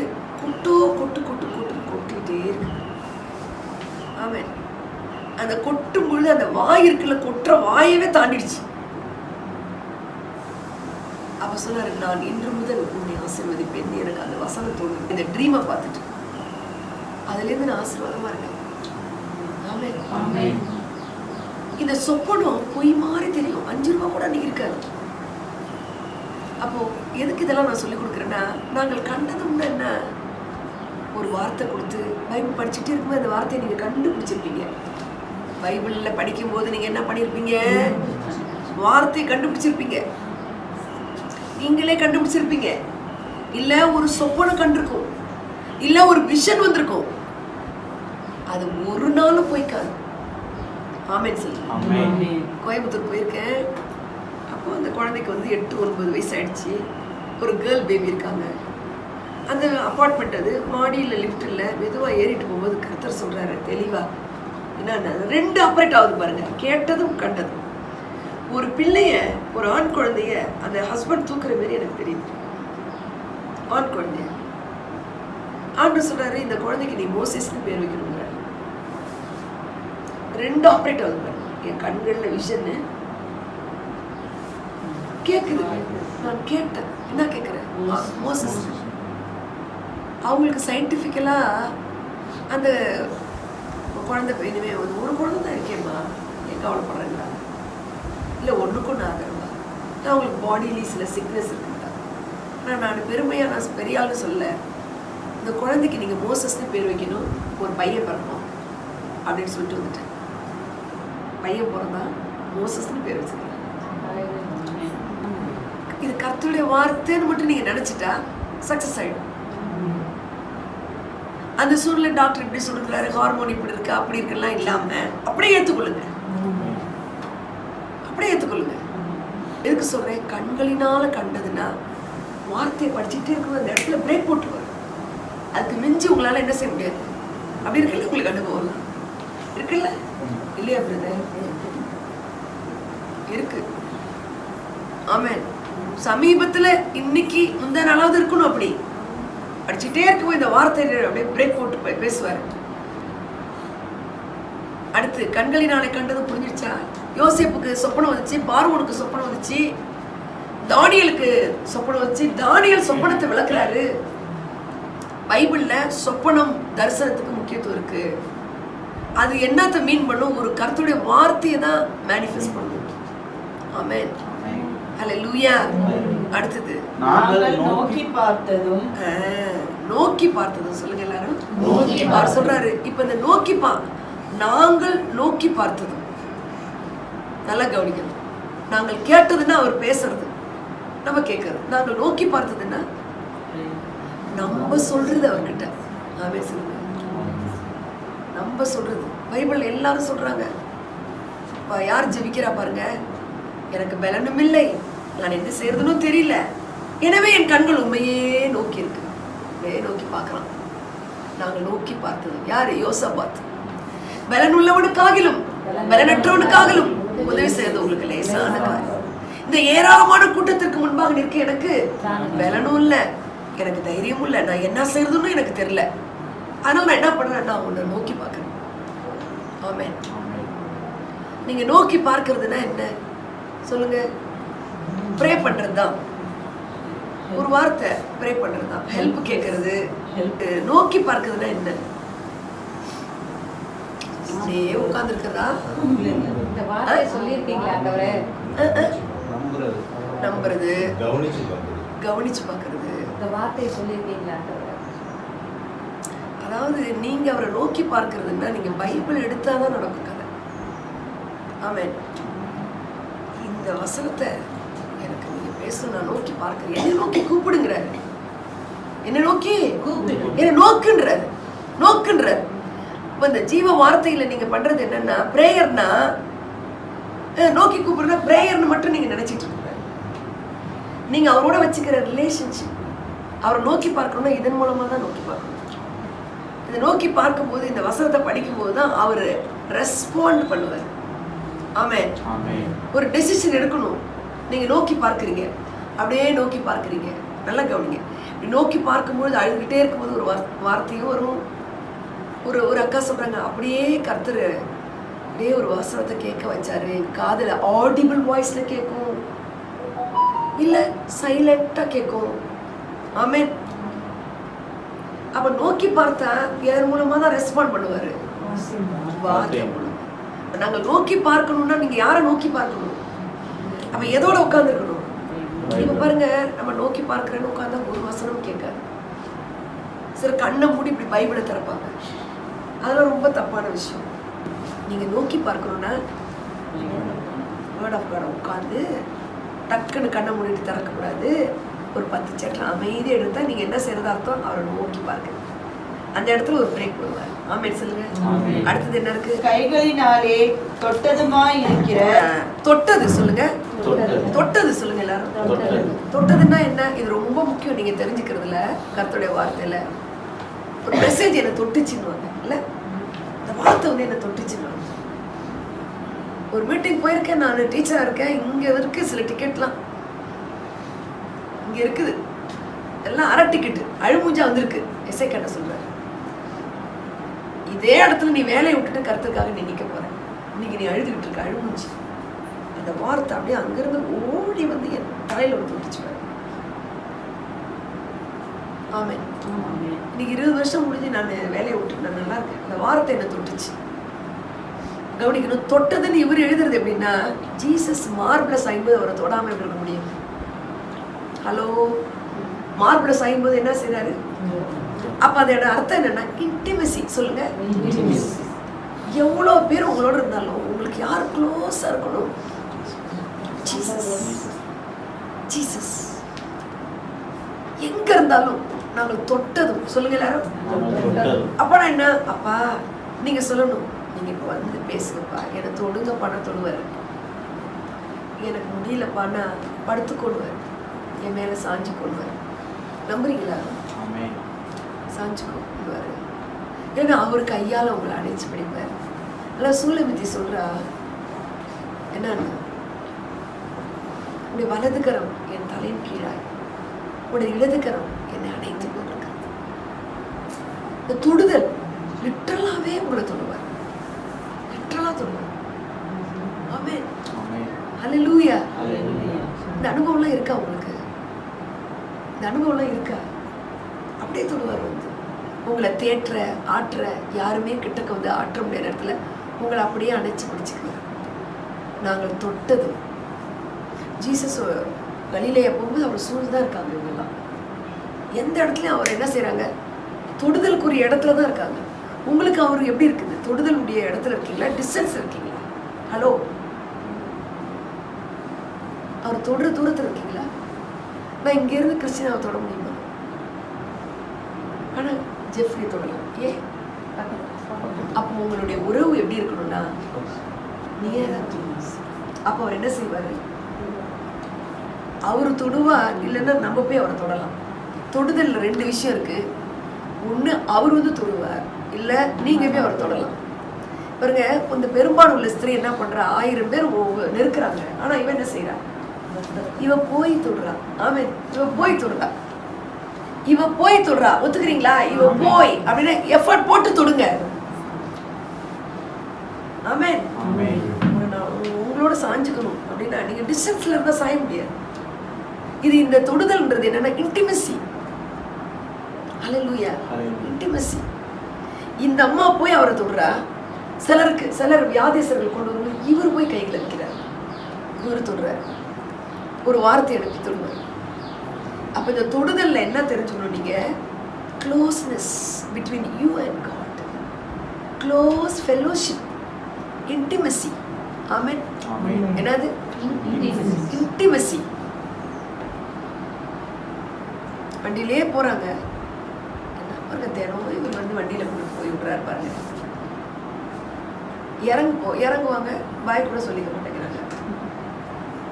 கொட்டிக்கிட்டே இருக்கு. ஆமென். அந்த கொட்டும் பொழுது அந்த வாய் இருக்குல்ல, கொட்டுற வாயவே தாண்டிடுச்சு. அப்ப சொன்னாரு, நான் இன்று முதல் உன்னை ஆசீர்வதிப்பேன். எனக்கு அந்த வசனம் தோணும், இந்த ட்ரீமை பார்த்துட்டு அதுல இருந்து நான் ஆசீர்வாதமா இருக்கேன். ஆமென். இந்த சொப்பனம் பொய் மாதிரி தெரியும், 5 ரூபா கூட அன்னைக்கு இருக்காது. அப்போ எதுக்கு இதெல்லாம் நான் சொல்லி கொடுக்குறேன்னா, நாங்கள் கண்டதும்னா என்ன, ஒரு வார்த்தை கொடுத்து பைபிள் படிச்சுட்டே இருக்கும்போது அந்த வார்த்தையை நீங்க கண்டுபிடிச்சிருப்பீங்க. பைபிள்ல படிக்கும் போது நீங்க என்ன பண்ணிருப்பீங்க, வார்த்தையை கண்டுபிடிச்சிருப்பீங்க, நீங்களே கண்டுபிடிச்சிருப்பீங்க. இல்ல ஒரு சொப்பனம் கண்டிருக்கும், இல்ல ஒரு விஷன் வந்திருக்கும். அது ஒரு நாளும் போய்க்காது. ஆமென் சொல்லுங்க. கோயம்புத்தூர் போயிருக்கேன். அப்போ அந்த குழந்தைக்கு வந்து 8-9 வயசு ஆயிடுச்சு. ஒரு கேர்ள் பேபி இருக்காங்க. அந்த அப்பார்ட்மெண்ட் அது மாடியில் லிஃப்ட் இல்லை. மெதுவாக ஏறிட்டு போகும்போது கர்த்தர் சொல்றாரு தெளிவா, என்னன்னா 2 ஆப்ரேட் ஆகுது பாருங்க, கேட்டதும் கண்டதும். ஒரு பிள்ளைய, ஒரு ஆண் குழந்தைய அந்த ஹஸ்பண்ட் தூக்குற மாதிரி எனக்கு தெரியுது. ஆண் குழந்தைய ஆண்டு சொல்றாரு, இந்த குழந்தைக்கு நீ மோசஸ்னு பேர் வைக்கணுங்கிற. 2 ஆப்ரேட் ஆகுது பாருங்க. என் கண்கள்ல விஷன் கேக்குது. நான் கேட்டேன், என்ன கேட்கிறேன், மோசஸ். அவங்களுக்கு சயின்டிஃபிக்கலா அந்த குழந்தை இனிமே ஒரு குழந்தை தான் இருக்கேம்மா, ஏன் கவலைப்படுறேங்களா, இல்லை ஒன்றுக்கும் நான் ஆகிறேம்மா, அவங்களுக்கு பாடியிலே சில சிக்னஸ் இருக்குங்களா. ஆனால் நான் பெருமையாக நான் பெரிய ஆள்னு சொல்ல, இந்த குழந்தைக்கு நீங்கள் மோசஸ்னு பேர் வைக்கணும், ஒரு பையன் பிறக்கும் அப்படின்னு சொல்லிட்டு வந்துட்டேன். பையன் பிறந்தா மோசஸ்னு பேர் வச்சுக்கிறேன். இது கர்த்தருடைய வார்த்தைன்னு மட்டும் நீங்க நினைச்சிட்டா சக்சஸ் ஆயிடும். அந்த சூழ்நிலை டாக்டர் இப்படி சொல்லுறாரு, ஹார்மோன் இப்படி இருக்கு அப்படி இருக்குலாம் இல்லாம அப்படியே ஏத்துக்கொள்ளுங்க, அப்படியே ஏத்துக்கொள்ளுங்க. எதுக்கு சொல்றேன், கண்களினால கண்டதுன்னா வார்த்தையை படிச்சுட்டே இருக்கும், அந்த இடத்துல பிரேக் போட்டுருவாரு. அதுக்கு மிஞ்சி உங்களால என்ன செய்ய முடியாது. அப்படி இருக்குல்ல, உங்களுக்கு அனுபவம் இருக்குல்ல இல்லையா பிரதர்? இருக்கு. ஆமென். சமீபத்துல இன்னைக்கு முந்தா நாளாவது இருக்கணும். அப்படி படிச்சுட்டே இருக்கும் இந்த வார்த்தை அப்படியே பிரேக் போட்டு பேசுவார். அடுத்து கண்களினாலே கண்டது புரிஞ்சிடுச்சா? யோசேப்புக்கு சொப்பனம் வந்துச்சு, பார்வோனுக்கு சொப்பனம் வந்துச்சு, தானியலுக்கு சொப்பனம் வந்துச்சு. தானியல் சொப்பனத்தை விளக்குறாரு. பைபிள்ல சொப்பனம் தரிசனத்துக்கு முக்கியத்துவம் இருக்கு. அது என்னத்தை மீன் பண்ணும், ஒரு கர்த்தருடைய வார்த்தையை தான் மேனிஃபெஸ்ட் பண்ணும். ஆமென். ஹல்லேலூயா. அடுத்தது நாங்கள் நோக்கி பார்த்ததும், நோக்கி பார்த்ததும் சொல்லுங்க எல்லாரும். அவர் சொல்றாரு, இப்ப இந்த நோக்கி நாங்கள் நோக்கி பார்த்ததும் நல்லா கவனிக்கணும். நாங்கள் கேட்டதுன்னா அவர் பேசுறது, நம்ம கேட்கறது. நாங்கள் நோக்கி பார்த்ததுன்னா நம்ம சொல்றது அவர்கிட்ட. ஆமென் சொல்லுங்க. நம்ம சொல்றது பைபிள் எல்லாரும் சொல்றாங்க. யார் ஜெபிக்கிறா பாருங்க, எனக்கு பலனும் இல்லை, நான் என்ன செய்யறதுன்னு தெரியல, எனவே என் கண்கள் உண்மையே நோக்கி இருக்கு, நோக்கி பார்க்கலாம். நாங்கள் நோக்கி பார்த்தது யாரு? யோசபாத். பலன் உள்ளவனுக்காகிலும் பலனற்றவனுக்காகிலும் உதவி செய்யறது உங்களுக்கு லேசான காரியம். இந்த ஏராளமான கூட்டத்திற்கு முன்பாக நிற்க எனக்கு பலனும் இல்லை, எனக்கு தைரியமும் இல்லை, நான் என்ன செய்யறதுன்னு எனக்கு தெரியல. அதனால நான் என்ன பண்றேன், நான் உன்னை நோக்கி பார்க்கறேன். ஆமென். நீங்க நோக்கி பார்க்கறதுன்னா என்ன சொல்லுங்க? ப்ரே பண்றது தான். ஒரு வார்த்தை ப்ரே பண்றது தான், ஹெல்ப் கேட்கறது. நோக்கி பார்க்கறதுன்னா என்ன? இப்படியே உட்கார்ந்து இருக்கிறதா? இந்த வார்த்தையை சொல்லியிருக்கீங்களா ஆண்டவரே? நம்புறது, கவனிச்சு பார்க்கறது. இந்த வார்த்தையை சொல்லியிருக்கீங்களா ஆண்டவரே? அதாவது நீங்க அவரை நோக்கி பார்க்கறதுன்னா நீங்க பைபிள் எடுத்தாதான் நடக்கும் கதை. ஆமென். இந்த வசனத்தை எனக்கு நீங்க பேசணும், நான் நோக்கி பார்க்கிறேன், என்னை நோக்கி கூப்பிடுங்கிறாரு, என்னை நோக்கி என்னை நோக்குன்றாரு, நோக்குன்றாரு. இப்ப இந்த ஜீவ வார்த்தையில நீங்க பண்றது என்னன்னா, பிரேயர்னா நோக்கி கூப்பிடுறா பிரேயர்னு மட்டும் நீங்க நினைச்சிட்டு இருக்க. நீங்க அவரோட வச்சுக்கிற ரிலேஷன்ஷிப், அவரை நோக்கி பார்க்கணும்னா இதன் மூலமா தான் நோக்கி பார்க்கணும். இதை நோக்கி பார்க்கும்போது, இந்த வசனத்தை படிக்கும்போது தான் அவர் ரெஸ்பாண்ட் பண்ணுவார். ஆமென். ஒரு டெசிஷன் எடுக்கணும். நீங்க நோக்கி பார்க்குறீங்க, அப்படியே நோக்கி பார்க்குறீங்க, நல்லா கவனிங்க. நோக்கி பார்க்கும்போது அழுதுகிட்டே இருக்கும்போது ஒரு வார்த்தையும் வரும். ஒரு அக்கா சொல்றாங்க, அப்படியே கர்த்தர் அப்படியே ஒரு வசனத்தை கேட்க வச்சாரு, எங்க காதுல ஆடிபிள் வாய்ஸ்ல கேட்கும். இல்லை சைலண்டா கேட்கும். ஆமென். அப்ப நோக்கி பார்த்தா யார் மூலமா தான் ரெஸ்பாண்ட் பண்ணுவாரு? வார்த்தை மூலம். நாங்க நோக்கி பார்க்கணும்னா நீங்க யாரை நோக்கி பார்க்கணும்? அப்ப எதோட உட்கார்ந்து இருக்கணும்? இப்ப பாருங்க, நம்ம நோக்கி பார்க்கிறேன்னு உட்கார்ந்தா ஒரு வசனம் கேட்காது. சில கண்ணை மூடி இப்படி பைபிளை திறப்பாங்க. அதெல்லாம் ரொம்ப தப்பான விஷயம். நீங்க நோக்கி பார்க்கணும்னா வேர்ட் ஆஃப் காட் உட்கார்ந்து டக்குன்னு கண்ணை மூடிட்டு திறக்கக்கூடாது. ஒரு 10 சட்டம் அமைதியாக எடுத்தா நீங்க என்ன செய்யறதா அர்த்தம்? அவரை நோக்கி பார்க்க. அந்த இடத்துல ஒரு பிரேக் போடுவார். ஆமென் சொல்லுங்க. அடுத்தது என்ன இருக்கு? கைகளினாலே தொட்டதுமாய் இருக்கிற. தொட்டது சொல்லுங்க. தொட்டது சொல்லுங்க எல்லாரும். தொட்டதுன்னா என்ன? இது ரொம்ப முக்கியம். நீங்க தெரிஞ்சுக்கிறதுல கர்த்தருடைய வார்த்தையில ஒரு மெசேஜ் என்ன தொட்டுச்சுன்னு இல்ல, இந்த வார்த்தை வந்து என்ன தொட்டுச்சுன்னு. ஒரு மீட்டிங் போயிருக்கேன், நான் டீச்சரா இருக்கேன். இங்க இருக்கு சில டிக்கெட்லாம் இங்க இருக்குது, எல்லாம் அரை டிக்கெட்டு அழுமூஞ்சா வந்திருக்கு. எஸ்ஐ கட்ட சொல்றாரு, இதே இடத்துல நீ வேலையை விட்டுட்டு கருத்துக்காக நீ நிக்க போற, இன்னைக்கு நீ அழுதுகிட்டு இருக்க அழுமூஞ்சி. அந்த வார்த்தை அப்படியே அங்கிருந்து ஓடி வந்து என் தலையில வந்து விட்டுச்சு. ஆமென். இன்னைக்கு 20 வருஷம் முடிஞ்சு நான் வேலையை விட்டுட்டு நான் நல்லா இருக்கேன். அந்த வார்த்தை என்ன தொட்டுச்சு. கவனிக்கணும். தொட்டதுன்னு இவர் எழுதுறது எப்படின்னா, ஜீசஸ் மார்பிளஸ் 50 அவரை தொடாம இருக்க முடியும். ஹலோ, மார்பிளஸ் 50 என்ன செய்யறாரு? அப்ப அதோட அர்த்தம் என்னன்னா இன்டிமசி. சொல்லுங்க. எவ்வளவு பேர் உங்களோட இருந்தாலும் உங்களுக்கு யார் க்ளோஸா இருக்கணும்? ஜீசஸ். ஜீசஸ் எங்க இருந்தாலும் நாங்கள் தொட்டதும் சொல்லுங்க எல்லாரும். அப்பா என்ன? அப்பா நீங்க சொல்லணும், நீங்க இப்ப வந்து பேசுங்கப்பா, எனக்கு தொடுங்க பண்ண தொடுவார். எனக்கு முடியலப்பான்னா படுத்து கொள்வார், என் மேல சாஞ்சு கொள்வார். நம்புறீங்களா? சாஞ்சு கொள்வார். ஏன்னா அவர் கையால உங்களை அடைச்சு பிடிப்பார். அதான் சூலமித்தி சொல்றா என்னன்னு, உடைய வலதுகரம் என் தலையின் கீழாய், உடைய இடதுகரம் என்னை அடைத்து கொண்டிருக்கிறது. இந்த தொடுதல் லிட்டரலாவே உங்களை தொடுவார். லிட்டரலா தொடுவார். ஆமென். ஹல்லேலூயா. இந்த அனுபவம்லாம் இருக்கா உங்களுக்கு? இந்த அனுபவம்லாம் இருக்கா? அப்படியே தொடுவார் வந்து உங்களை தேற்ற ஆற்ற. யாருமே கிட்டக்க வந்து ஆற்ற முடியாத இடத்துல உங்களை அப்படியே அணைச்சு பிடிச்சிக்கிறார். நாங்கள் தொட்டது. ஜீசஸ் கலிலேயா போகும்போது அவர் சூழ்ந்துதான் இருக்காங்க. இவங்கெல்லாம் எந்த இடத்துலையும் அவர் என்ன செய்யறாங்க? தொடுதலுக்குரிய இடத்துல தான் இருக்காங்க. உங்களுக்கு அவர் எப்படி இருக்குது? தொடுதலுடைய இடத்துல இருக்கீங்களா? டிஸ்டன்ஸ் இருக்கீங்களா? ஹலோ, அவர் தொடுற தூரத்தில் இருக்கீங்களா? நான் இங்க இருந்து கிறிஸ்டினாவை தொட முடியுமா? ஆனா ஜெஃப்ரி தொடலாம். ஏன்? அப்போ உங்களுடைய உறவு எப்படி இருக்கணும்னா நியரா. அப்போ அவர் என்ன செய்வாரு? அவரு தொடுவார், இல்லைன்னா நம்ம போய் அவரை தொடலாம். தொடுதல் 2 விஷயம் இருக்கு. ஒண்ணு அவர் வந்து தொடுவார், இல்ல நீங்க போய் அவரை தொடலாம். பாருங்க, இந்த பெரும்பாலும் உள்ள ஸ்திரீ என்ன பண்றா? 1000 பேர் நெருக்குறாங்க. ஆனா இவன் என்ன செய்யறா? இவ போய் தொடுறா. ஆமென். இவ போய் தொடுறா. இவ போய் தொடுறா. ஒத்துக்கிறீங்களா? இவ போய் அப்படின்னு எஃபர்ட் போட்டு தொடுங்க. ஆமென். உங்களோட சாஞ்சுக்கணும் அப்படின்னா நீங்க டிஸ்டன்ஸ்ல இருந்தா சாய முடியாது. இது இந்த தொடுதல்ன்றது என்னன்னா இன்டிமசி. ஹல்லேலூயா. இன்டிமசி. இந்த அம்மா போய் அவரை தொடுறா. சிலர் வியாதிசர்கள் கொண்டு வந்து இவர் போய் கைகளை வைக்கிறார், இவர் தொடுறார், ஒரு வார்த்தை அனுப்பி தொடுவார். அப்ப இந்த தொடுதல்ல என்ன தெரிஞ்சுக்கணும் நீங்க? Closeness between you and God, close fellowship, intimacy. Amen. என்னது? இன்டிமசி. வண்டியிலே போறாங்க. என்ன பாருங்க, தினம் இவர் வந்து வண்டியில கொண்டு போய் விடுறாரு பாருங்க. இறங்குவாங்க, பாய் கூட சொல்லிக்க மாட்டேங்கிறாங்க,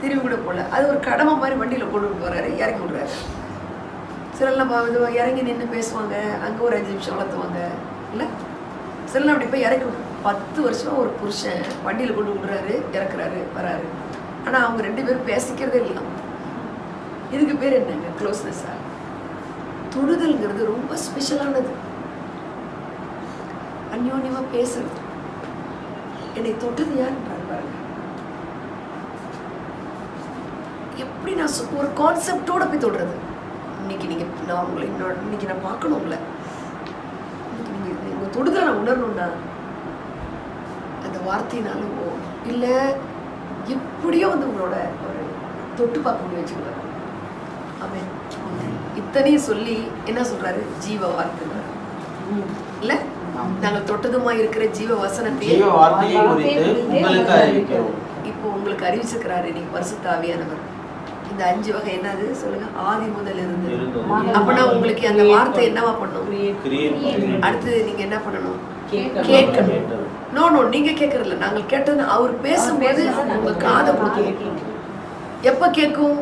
திரும்பி கூட போல. அது ஒரு கடமை மாதிரி வண்டியில கொண்டு போறாரு, இறக்கி விடுறாரு. சிலர்லாம் இறங்கி நின்று பேசுவாங்க, அங்கே ஒரு 5 நிமிஷம் வளர்த்துவாங்க இல்லை? சிலர்லாம் அப்படி போய் இறக்கி விடு. 10 வருஷமா ஒரு புருஷன் வண்டியில் கொண்டு விடுறாரு, இறக்குறாரு, வராரு. ஆனால் அவங்க 2 பேரும் பேசிக்கிறதே இல்லை. இதுக்கு பேர் என்னங்க? க்ளோஸ்னஸ்ஸா? தொடுதல்ங்கிறது ரொம்ப ஸ்பெஷலானது. அந்யோன்யமா பேசுறது. என்னை தொட்டது யாருன்றாரு பாருங்க. எப்படி எப்படி நான் ஒரு கான்செப்டோட போய் தொடுறது. இன்னைக்கு நான் உங்களை இன்னைக்கு நான் பார்க்கணும் உங்களை. இன்னைக்கு உங்கள் தொடுதலை நான் உணரணும்னா அந்த வார்த்தையினாலவோ இல்லை எப்படியோ உங்களோட ஒரு தொட்டு பார்க்க முடியும் வச்சுக்கோங்க. ஆமென். இத்தனையும் சொல்லி என்ன சொல்றாரு? ஜீவ வார்த்தை இல்ல, நாங்கள் தொட்டதுமா இருக்கிற ஜீவ வசனத்தை உங்களுக்கு அறிவிக்கிறோம். இப்போ உங்களுக்கு அறிவிச்சிருக்கிறாரு இன்னைக்கு பரிசுத்த ஆவியானவர். இந்த 5 வகை என்னது சொல்லுங்க? ஆதி முதல் இருந்து. அப்படின்னா உங்களுக்கு அந்த வார்த்தை என்னவா பண்ணும்? அடுத்து நீங்க என்ன பண்ணணும்? கேட்கணும். நோ நீங்க கேட்கறதில்ல, நாங்கள் கேட்டது அவர் பேசும்போது உங்க காதை கொடுக்கணும். எப்ப கேட்கும்?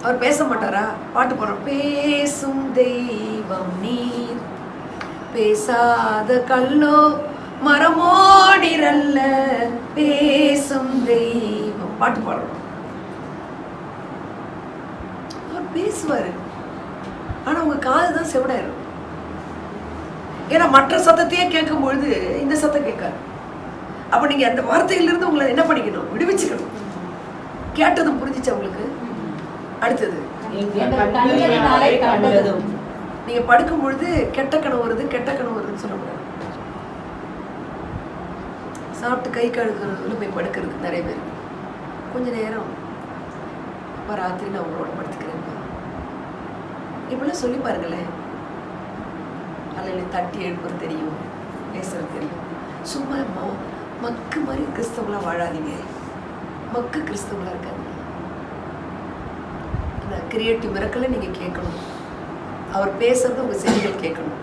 அவர் பேச மாட்டாரா? பாட்டு பாடுறோம், பேசும் தெய்வம் நீர், பேசாத கல்லோ மரமோடிரல்ல, பேசும் தெய்வம். பாட்டு பாடுறோம். அவர் பேசுவாரு, ஆனா உங்க காது தான் செவிடாயிரும். ஏன்னா மற்ற சத்தத்தையே கேட்கும் பொழுது இந்த சத்தம் கேட்காது. அப்ப நீங்க அந்த வார்த்தையிலிருந்து உங்களை என்ன பண்ணிக்கணும்? விடுவிச்சுக்கணும். கேட்டதும் புரிஞ்சிச்சு உங்களுக்கு. அடுத்தது நீங்க படுக்கும் பொழுது கெட்ட கனவு வருது, கெட்ட கனவு வருதுன்னு சொல்லக்கூடாது. சாப்பிட்டு கை கழுகுறதுல போய் படுக்கிறதுக்கு நிறைய பேர் கொஞ்ச நேரம் இப்போ ராத்திரி நான் உங்களோட படுத்துக்கிறேன் இப்படிலாம் சொல்லி பாருங்களேன். அதில் தட்டி எழுப்புறது தெரியும், பேசுறது தெரியும். சும்மா மக்கு மாதிரி கிறிஸ்தவங்களாம் வாழாதீங்க. மக்கு கிறிஸ்தவங்களா இருக்காங்க. கிரியேட்டிவ் மிரக்கலை நீங்கள் கேட்கணும். அவர் பேசுறது உங்கள் செவிகள் கேட்கணும்.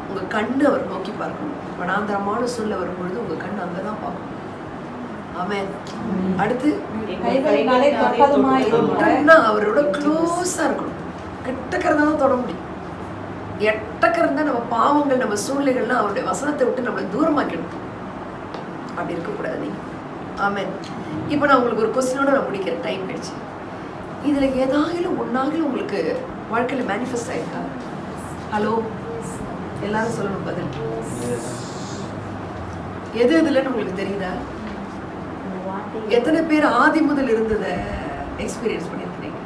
உங்கள் கண்ணு அவர் நோக்கி பார்க்கணும். வனாந்தரமான சூழ்நிலை வரும்பொழுது உங்கள் கண் அங்கே தான் பார்க்கணும். ஆமென். அடுத்து அவரோட க்ளோஸாக இருக்கணும். கிட்டக்கிறதா தான் தொட முடியும். எட்டக்கிறதா நம்ம பாவங்கள் நம்ம சூழ்நிலைகள்லாம் அவருடைய வசனத்தை விட்டு நம்மளை தூரமாக்கிடும். அப்படி இருக்கக்கூடாது நீங்க. ஆமென். இப்போ நான் உங்களுக்கு ஒரு கொஸ்டினோட நான் முடிக்கிறேன், டைம் ஆயிடுச்சு. இதில் ஏதாகிலும் ஒன்றாகிலும் உங்களுக்கு வாழ்க்கையில் மேனிஃபெஸ்ட் ஆயிருக்கா? ஹலோ, எல்லாரும் சொல்லணும் பதில். எது எதுலன்னு உங்களுக்கு தெரியுதா? எத்தனை பேர் ஆதி முதல் இருந்ததை எக்ஸ்பீரியன்ஸ் பண்ணியிருக்கீங்க?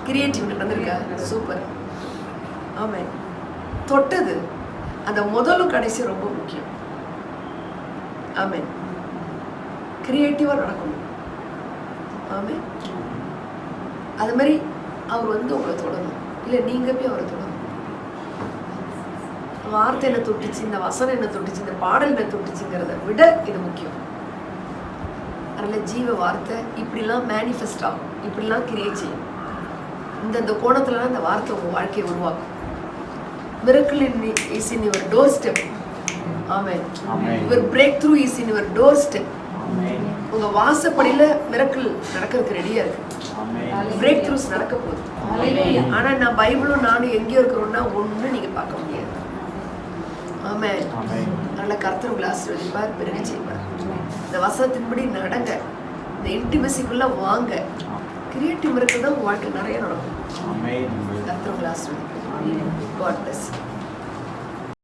கிரியேட்டிவ் நடந்திருக்கா? சூப்பர். ஆமாம். தொட்டது அந்த முதலும் கடைசி ரொம்ப முக்கியம். ஆமாம். கிரியேட்டிவாக நடக்கணும். ஆமாம். அது மாதிரி அவர் உங்களை தொடரணும், இல்லை நீங்கள் போய் அவரை தொடரணும். வார்த்தை என்ன தொட்டுச்சு, இந்த வசனம் என்ன தொட்டுச்சு, இந்த பாடல் என்ன தொட்டுச்சுங்கிறத விட இது முக்கியம். அதனால் ஜீவ வார்த்தை இப்படிலாம் மேனிஃபெஸ்ட் ஆகும், இப்படிலாம் கிரியேட் செய்யும். இந்த கோணத்துலலாம் இந்த வார்த்தை உங்கள் வாழ்க்கையை உருவாக்கும். Miracle is in your doorstep. Amen. Your breakthrough is in your doorstep. உங்க வாசப்படியில மிரக்கிள் நடக்கிறதுக்கு ரெடியா இருக்கு. பிரேக் த்ரூஸ் நடக்க போகுது. ஆனா நான் பைபிளும் நானும் எங்கேயோ இருக்கிறோம்னா ஒண்ணு நீங்க பார்க்க முடியாது. ஆமென். நல்ல கர்த்தர் உங்களை ஆசீர்வதிப்பார், பெருக செய்வார். இந்த வசனத்தின்படி நடங்க, இந்த இன்டிமசிக்குள்ள வாங்க. கிரியேட்டிவ் மிரக்கிள் தான் உங்க வாழ்க்கையில் நிறைய நடக்கும். கர்த்தர் உங்களை ஆசீர்வதிப்பார். God bless you.